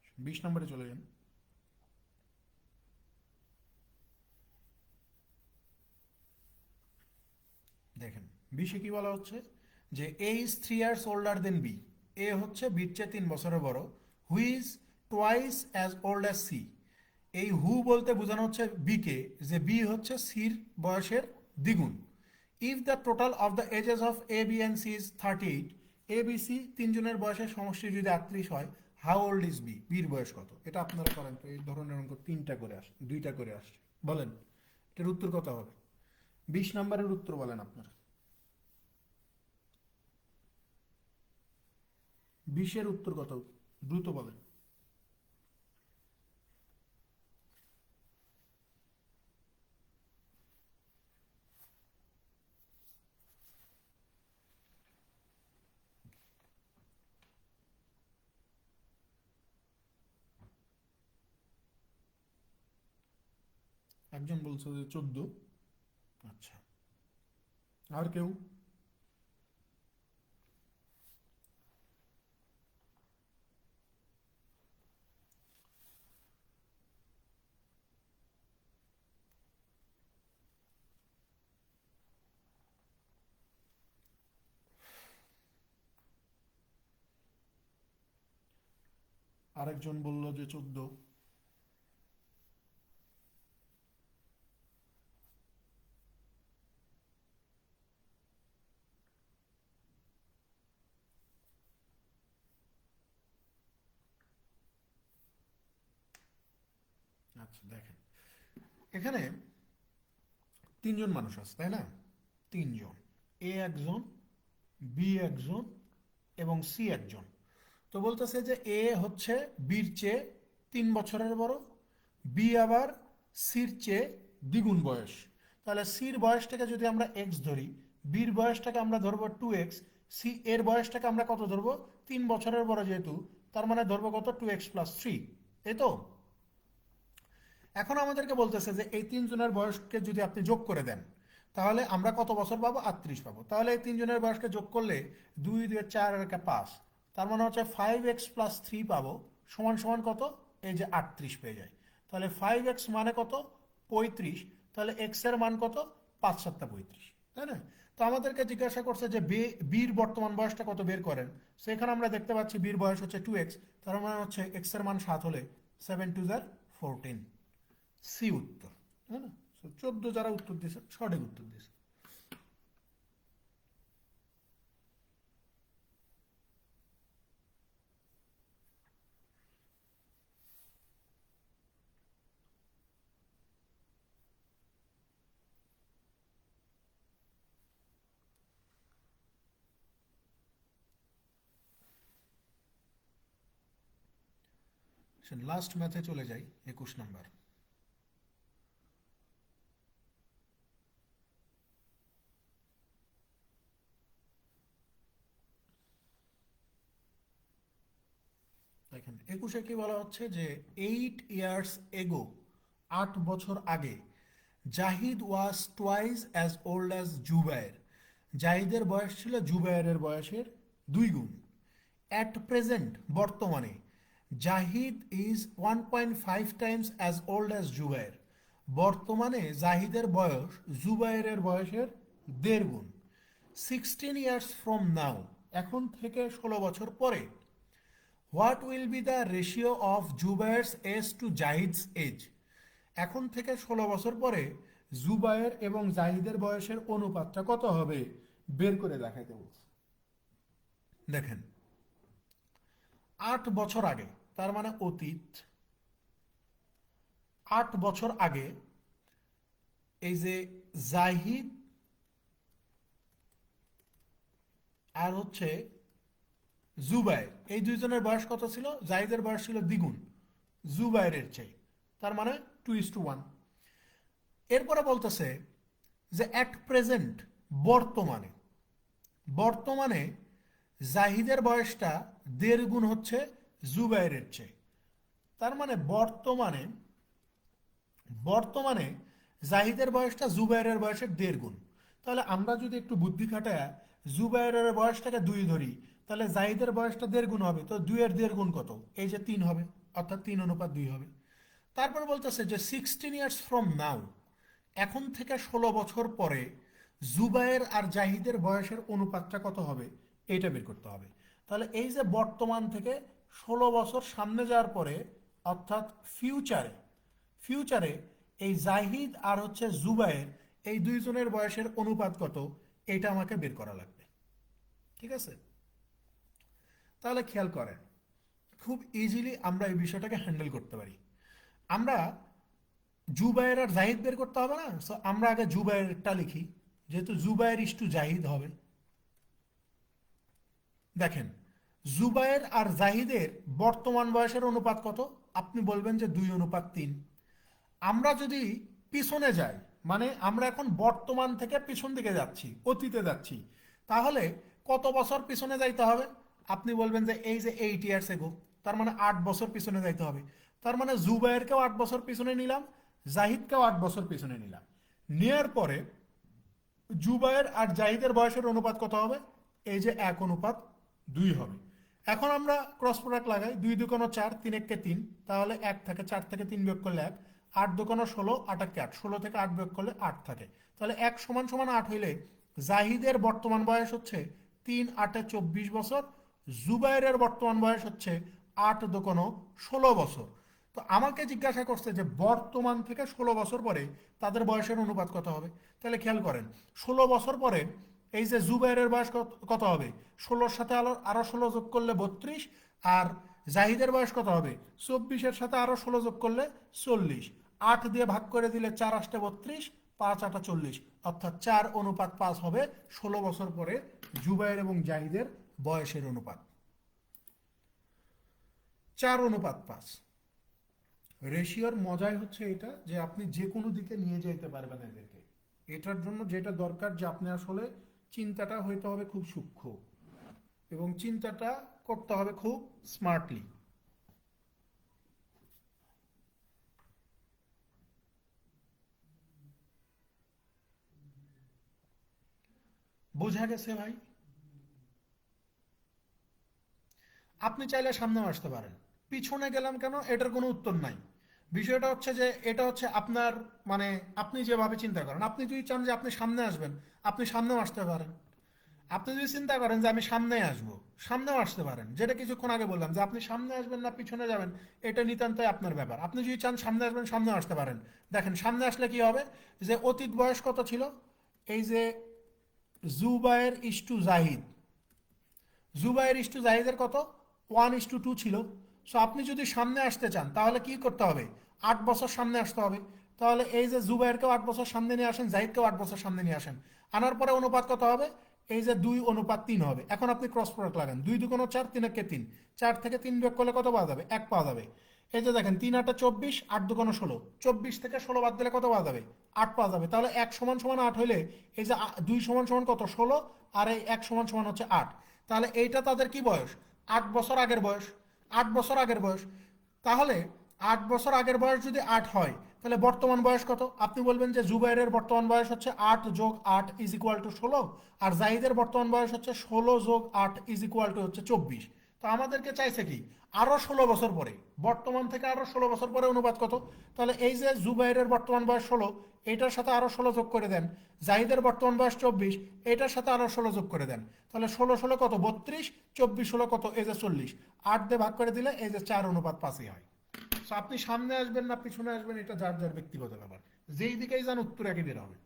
ঠিক, 20 নম্বরে চলে যান। দেখেন 20-এ কি বলা হচ্ছে যে A is 3 years older than B. A হচ্ছে বির চেয়ে 3 বছরের বড়। Who is twice as old as C. এই হু বলতে বোঝানো হচ্ছে বিকে, যে বি হচ্ছে সির বয়সের দ্বিগুণ। If the total of the ages of A B and C is 38, A B C তিনজনের বয়সের সমষ্টি যদি 38 হয়, হাউ ওল্ড ইজ বি, বির বয়স কত? এটা আপনারা করেন তো, এই ধরনের অঙ্ক 3টা করে আসে, 2টা করে আসছে। বলেন এটার উত্তর কত হবে? 20 নম্বরের উত্তর বলেন আপনারা। 20-এর উত্তর কত? দ্রুত বলেন। একজন বলছে যে 14। আচ্ছা, আর কেউ? আরেকজন বলল যে 14। আচ্ছা দেখেন, এখানে তিনজন মানুষ আছে তাই না? তিনজন, এ একজন, বি একজন এবং সি একজন। তো বলতেছে যে এ হচ্ছে বির চেয়ে 3 বছরের বড়, বি আবার সির চেয়ে দ্বিগুণ বয়স। তাহলে সির বয়সটাকে যদি আমরা এক্স ধরি, বির বয়সটাকে আমরা ধরবো 2x, সি এর বয়সটাকে আমরা কত ধরবো? 3 বছরের বড় যেহেতু, তার মানে ধরবো কত? 2x+3, এই তো। এখন আমাদেরকে বলতেছে যে এই তিনজনের বয়সকে যদি আপনি যোগ করে দেন, তাহলে আমরা কত বছর পাবো? 38 পাবো। তাহলে এই তিনজনের বয়সকে যোগ করলে 2 2 4 আর 5, তার মানে হচ্ছে 5x+3 পাবো, সমান সমান কত? এই যে 38 পেয়ে যায়। তাহলে 5x মানে কত? 35। তাহলে x এর মান কত? 5 7 35, তাই না? তো আমাদেরকে জিজ্ঞাসা করছে যে বির বর্তমান বয়সটা কত, বের করেন। সেখানে আমরা দেখতে পাচ্ছি বির বয়স হচ্ছে 2x, তার মানে হচ্ছে x এর মান 7 হলে 7 2 14, সি উত্তর, তাই না? 14 যারা উত্তর দিয়েছে সঠিক উত্তর দিয়েছে। লাস্ট ম্যাথে চলে যাই, 21 নাম্বার। দেখেন 21-এ কি বলা হচ্ছে যে 8 ইয়ার্স এগো, 8 বছর আগে, Zahid was twice as old as Zubair. জাহিদের বয়স ছিল জুবায়েরের বয়সের 2 গুণ। অ্যাট প্রেজেন্ট, বর্তমানে, Zahid is 1.5 times as old as Zubair. বর্তমানে জাহিদের বয়স জুবায়েরের বয়সের 1.5 গুণ। 16 ইয়ার্স ফ্রম নাও, এখন থেকে 16 বছর পরে, what will be the ratio of Zubair's age to Zahid's age. এখন থেকে 16 বছর পরে জুবায়ের এবং জাহিদের বয়সের অনুপাতটা কত হবে, বের করে দেখাইতে বলছে। দেখেন 8 বছর আগে, তার মানে অতীত, 8 বছর আগে এই যে জাহিদ আর হচ্ছে জুবায়ের, এই দুইজনের বয়স কত ছিল? জাহিদের বয়স ছিল দ্বিগুণ জুবায়েরের চেয়ে, তার মানে 2:1। এরপরে বলতেছে যে অ্যাট প্রেজেন্ট, বর্তমানে, বর্তমানে জাহিদের বয়সটা 1.5 গুণ হচ্ছে জুবায়েরের চেয়ে। তার মানে বর্তমানে, বর্তমানে জাহিদের বয়সটা জুবায়েরের বয়সের 1.5 গুণ। তাহলে আমরা যদি একটু বুদ্ধি খাটায় জুবায়েরের বয়সটাকে 2 ধরি, তাহলে জাহিদের বয়সটা 1.5 গুণ হবে। তো 2 এর 1.5 গুণ কত? এই যে 3 হবে, অর্থাৎ 3:2 হবে। তারপর বলতেছে যে 16 ইয়ার্স ফ্রম নাও, এখন থেকে 16 বছর পরে, জুবায়ের আর জাহিদের বয়সের অনুপাতটা কত হবে এইটা বের করতে হবে। তাহলে এই যে বর্তমান থেকে 16 বছর সামনে যাওয়ার পরে, অর্থাৎ ফিউচারে, ফিউচারে এই জাহিদ আর হচ্ছে জুবায়ের এই দুইজনের বয়সের অনুপাত কত, এটা আমাকে বের করা লাগবে। ঠিক আছে? তাহলে খেয়াল করেন, খুব ইজিলি আমরা এই বিষয়টাকে হ্যান্ডেল করতে পারি। আমরা জুবায়ের আর জাহিদ বের করতে হবে না, সো আমরা আগে জুবায়েরটা লিখি, যেহেতু জুবায়ের ইস টু জাহিদ হবে। দেখেন, জুবায়ের আর জাহিদের বর্তমান বয়সের অনুপাত কত? আপনি বলবেন যে 2:3। আমরা যদি পিছনে যাই, মানে আমরা এখন বর্তমান থেকে পিছন দিকে যাচ্ছি, অতীতে যাচ্ছি, তাহলে কত বছর পিছনে যাইতে হবে? আপনি বলবেন যে এই যে 8 years ago, তার মানে 8 বছর পিছনে যাইতে হবে। তার মানে জুবায়েরকেও 8 বছর পিছনে নিলাম, জাহিদকেও 8 বছর পিছনে নিলাম। নেওয়ার পরে জুবায়ের আর জাহিদের বয়সের অনুপাত কত হবে? এই যে 1:2 হবে। এখন আমরা ক্রস প্রোডাক্ট লাগাই, 2×2=4, 3×1=3, তাহলে 1 থাকে, 4 থেকে 3 বিয়োগ করলে 1, 8×2=16, 8×8, 16 থেকে 8 বিয়োগ করলে 8 থাকে। তাহলে 1 = 8 হইলে জাহিদের বর্তমান বয়স হচ্ছে 3×8=24 বছর, জুবাইরের বর্তমান বয়স হচ্ছে 8×2=16 বছর। তো আমাকে জিজ্ঞাসা করছে যে বর্তমান থেকে 16 বছর পরে তাদের বয়সের অনুপাত কত হবে। তাহলে খেয়াল করেন, 16 বছর পরে এই যে জুবাইরের বয়স কত হবে? 16-র সাথে আরো 16 যোগ করলে 32, আর জাহিদের বয়স কত হবে? 24-এর সাথে আরো 16 যোগ করলে 40। 8 দিয়ে ভাগ করে দিলে 4×8 = 32, 5×8 = 40, অর্থাৎ 4:5 হবে 16 বছর পরে জুবাইর এবং জাহিদের বয়সের অনুপাত। 4:5। রেশিওর মজাই হচ্ছে এটা যে আপনি যে কোনো দিকে নিয়ে যেতে পারবেন এদেরকে। এটার জন্য যেটা দরকার যে আপনি আসলে চিন্তাটা হইতে হবে খুব সূক্ষ্ম, এবং চিন্তাটা করতে হবে খুব স্মার্টলি। বোঝা গেছে ভাই? আপনি চাইলে সামনেও আসতে পারেন, পিছনে গেলাম কেন এটার কোনো উত্তর নাই। বিষয়টা হচ্ছে যে এটা হচ্ছে আপনার, মানে আপনি যেভাবে চিন্তা করেন। আপনি যদি চান যে আপনি সামনে আসবেন, আপনি সামনেও আসতে পারেন। আপনি যদি চিন্তা করেন যে আমি সামনে আসবো, সামনেও আসতে পারেন। যেটা কিছুক্ষণ আগে বললাম যে আপনি সামনে আসবেন না পিছনে যাবেন, এটা নিতান্তই আপনার ব্যাপার। আপনি যদি চান সামনে আসবেন, সামনেও আসতে পারেন। দেখেন সামনে আসলে কি হবে, যে অতীত বয়স কত ছিল, এই যে Zubair is to Zahid, Jubair is to জাহিদের কত? 1:2 ছিল। সো আপনি যদি সামনে আসতে চান তাহলে কি করতে হবে? 8 বছর সামনে আসতে হবে। তাহলে এই যে জুবাইরকেও 8 বছর সামনে নিয়ে আসেন, জাহিদকেও 8 বছর সামনে নিয়ে আসেন। আনার পরে অনুপাত কত হবে? এই যে 2:3 হবে। এখন আপনি ক্রস প্রোডাক্ট লাগান, 2×2=4, 3×3, 4 থেকে 3 বিয়োগ করলে কত পাওয়া যাবে? 1 পাওয়া যাবে। এই যে দেখেন, 3×8=24, 8×2=16, 24 থেকে 16 বাদ দিলে কত পাওয়া যাবে? 8 পাওয়া যাবে। তাহলে 1=8 হইলে এই যে 2 = কত? 16, আর এই 1 = হচ্ছে 8। তাহলে এইটা তাদের কি বয়স? 8 বছর আগের বয়স। 8 বছর আগের বয়স। তাহলে 8 বছর আগের বয়স যদি 8 হয়, তাহলে বর্তমান বয়স কত? আপনি বলবেন যে জুবাইরের বর্তমান বয়স হচ্ছে 8+8 = 16, আর জাহিদের বর্তমান বয়স হচ্ছে 16+8 = 24। তো আমাদেরকে চাইছে কি? আরো 16 বছর পরে, বর্তমান থেকে আরো 16 বছর পরে অনুপাত কত? তাহলে এই যে জুবাইরের বর্তমান বয়স 16, এটার সাথে আরো 16 যোগ করে দেন। জাহিদের বর্তমান বয়স 24, এটার সাথে আরো 16 যোগ করে দেন। তাহলে 16 কত? 32, 24 কত? এই যে 40। 8 দিয়ে ভাগ করে দিলে এই যে 4:5 হয়। So আপনি সামনে আসবেন না পিছনে আসবেন, এটা যার যার ব্যক্তিগত ব্যাপার। যেই দিকেই যান উত্তর একই বের হবে।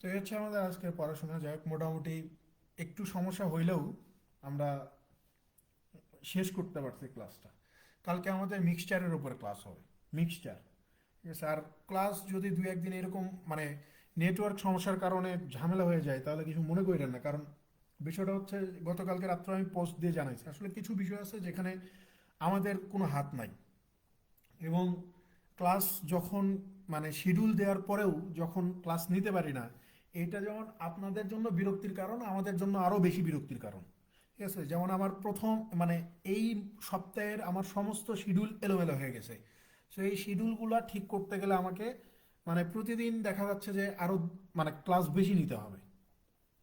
তো এই হচ্ছে আমাদের আজকের পড়াশোনা। যাই হোক, মোটামুটি একটু সমস্যা হইলেও আমরা শেষ করতে পারছি ক্লাসটা। কালকে আমাদের মিক্সচারের উপর ক্লাস হবে, মিক্সচার। ঠিক আছে? আর ক্লাস যদি 2-1 দিন এরকম মানে নেটওয়ার্ক সমস্যার কারণে ঝামেলা হয়ে যায়, তাহলে কিছু মনে করেন না, কারণ বিষয়টা হচ্ছে গতকালকে রাত্রে আমি পোস্ট দিয়ে জানাইছি, আসলে কিছু বিষয় আছে যেখানে আমাদের কোনো হাত নাই। এবং ক্লাস যখন মানে শিডিউল দেওয়ার পরেও যখন ক্লাস নিতে পারি না, এটা যেমন আপনাদের জন্য বিরক্তির কারণ, আমাদের জন্য আরও বেশি বিরক্তির কারণ। ঠিক আছে, যেমন আমার প্রথম মানে এই সপ্তাহের আমার সমস্ত শিডিউল এলোমেলো হয়ে গেছে। সো এই শিডিউলগুলো ঠিক করতে গেলে আমাকে মানে প্রতিদিন দেখা যাচ্ছে যে আরও মানে ক্লাস বেশি নিতে হবে।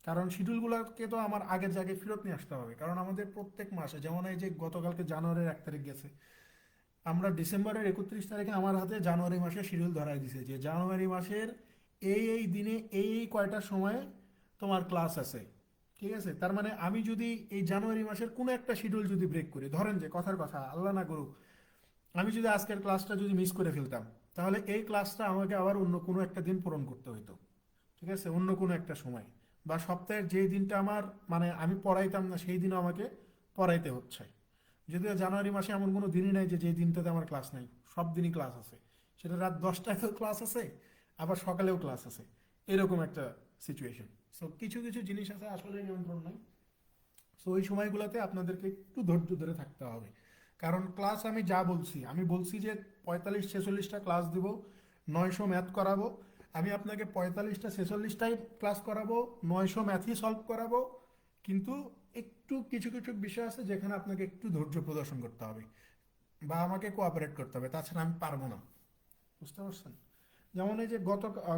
কারণ শিডিউলগুলোকে তো আমার আগের জায়গায় ফেরত নিয়ে আসতে হবে, কারণ আমাদের প্রত্যেক মাসে যেমন এই যে গতকালকে জানুয়ারির 1 তারিখ গেছে, আমরা ডিসেম্বরের 31 তারিখে আমার হাতে জানুয়ারি মাসের শিডিউল ধরাই দিছে যে জানুয়ারি মাসের এই দিনে এই কয়টার সময় তোমার ক্লাস আছে। ঠিক আছে, তার মানে আমি যদি এই জানুয়ারি মাসের কোনো একটা শিডিউল যদি ব্রেক করি, ধরেন যে কথার কথা আল্লাহ না করুক আমি যদি আজকের ক্লাসটা যদি মিস করে ফেলতাম, তাহলে এই ক্লাসটা আমাকে আবার অন্য কোনো একটা দিন পূরণ করতে হতো। ঠিক আছে, অন্য কোনো একটা সময় বা সপ্তাহের যেই দিনটা আমার মানে আমি পড়াইতাম না সেই দিনও আমাকে পড়াইতে হচ্ছে। যদিও জানুয়ারি মাসে এমন কোনো দিনই নাই যে যেই দিনটাতে আমার ক্লাস নাই, সব দিনই ক্লাস আছে। সেটা রাত 10টাতেও ক্লাস আছে, আবার সকালেও ক্লাস আছে, এরকম একটা সিচুয়েশন। সো কিছু কিছু জিনিস আছে আসলে নিয়ন্ত্রণ নাই। সো ওই সময়গুলোতে আপনাদেরকে একটু ধৈর্য ধরে থাকতে হবে। কারণ ক্লাস আমি যা বলছি, আমি বলছি যে 45-46টা ক্লাস দিব, 900 ম্যাথ করাবো। আমি আপনাকে 45-46টাই ক্লাস করাবো, 900 ম্যাথই সলভ করাবো। কিন্তু একটু কিছু কিছু বিষয় আছে যেখানে আপনাকে একটু ধৈর্য প্রদর্শন করতে হবে বা আমাকে কোঅপারেট করতে হবে, তাছাড়া আমি পারবো না। বুঝতে পারছেন? যেমন এই যে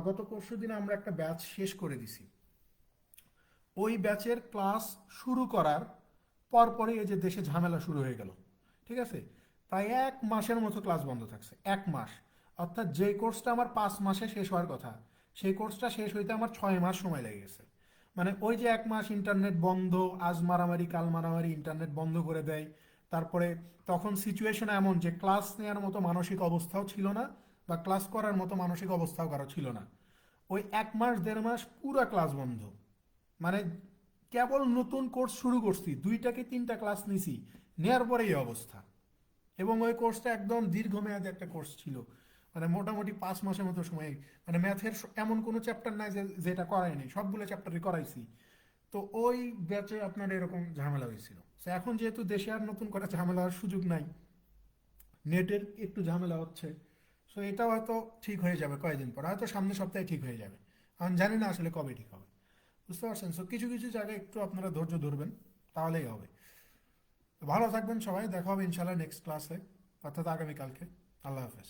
গত পরশু দিনে আমরা একটা ব্যাচ শেষ করে দিছি, ওই ব্যাচের ক্লাস শুরু করার পরপরই এই যে দেশে ঝামেলা শুরু হয়ে গেল। ঠিক আছে, প্রায় 1 মাসের মতো ক্লাস বন্ধ থাকছে, 1 মাস। অর্থাৎ যে কোর্সটা আমার 5 মাসে শেষ হওয়ার কথা, সেই কোর্সটা শেষ হইতে আমার 6 মাস সময় লেগে গেছে। মানে ওই যে 1 মাস ইন্টারনেট বন্ধ, আজ মারামারি কাল মারামারি, ইন্টারনেট বন্ধ করে দেয়। তারপরে তখন সিচুয়েশন এমন যে ক্লাস নেওয়ার মতো মানসিক অবস্থাও ছিল না, বা ক্লাস করার মতো মানসিক অবস্থাও কারো ছিল না। ওই 1 মাস 1.5 মাস পুরা ক্লাস বন্ধ। মানে কেবল নতুন কোর্স শুরু করছি, 2টা কি 3টা ক্লাস নিছি, নেয়ার পরে এই অবস্থা। এবং ওই কোর্সটা একদম দীর্ঘমেয়াদী একটা কোর্স ছিল, মানে মোটামুটি 5 মাসের মতো সময়। মানে ম্যাথের এমন কোনো চ্যাপ্টার নাই যে যেটা করায়নি, সবগুলো চ্যাপ্টারই করাইছি। তো ওই ব্যাচে আপনার এরকম ঝামেলা হয়েছিল। তো এখন যেহেতু দেশে আর নতুন করে ঝামেলা হওয়ার সুযোগ নাই, নেটের একটু ঝামেলা হচ্ছে। সো এটা হয়তো ঠিক হয়ে যাবে কয়েকদিন পর, হয়তো সামনের সপ্তাহে ঠিক হয়ে যাবে। আমি জানি না আসলে কবে ঠিক হবে। বুঝতে পারছেন? সো কিছু কিছু জায়গায় একটু আপনারা ধৈর্য ধরবেন, তাহলেই হবে। ভালো থাকবেন সবাই, দেখা হবে ইনশাল্লাহ নেক্সট ক্লাসে, অর্থাৎ আগামীকালকে। আল্লাহ হাফেজ।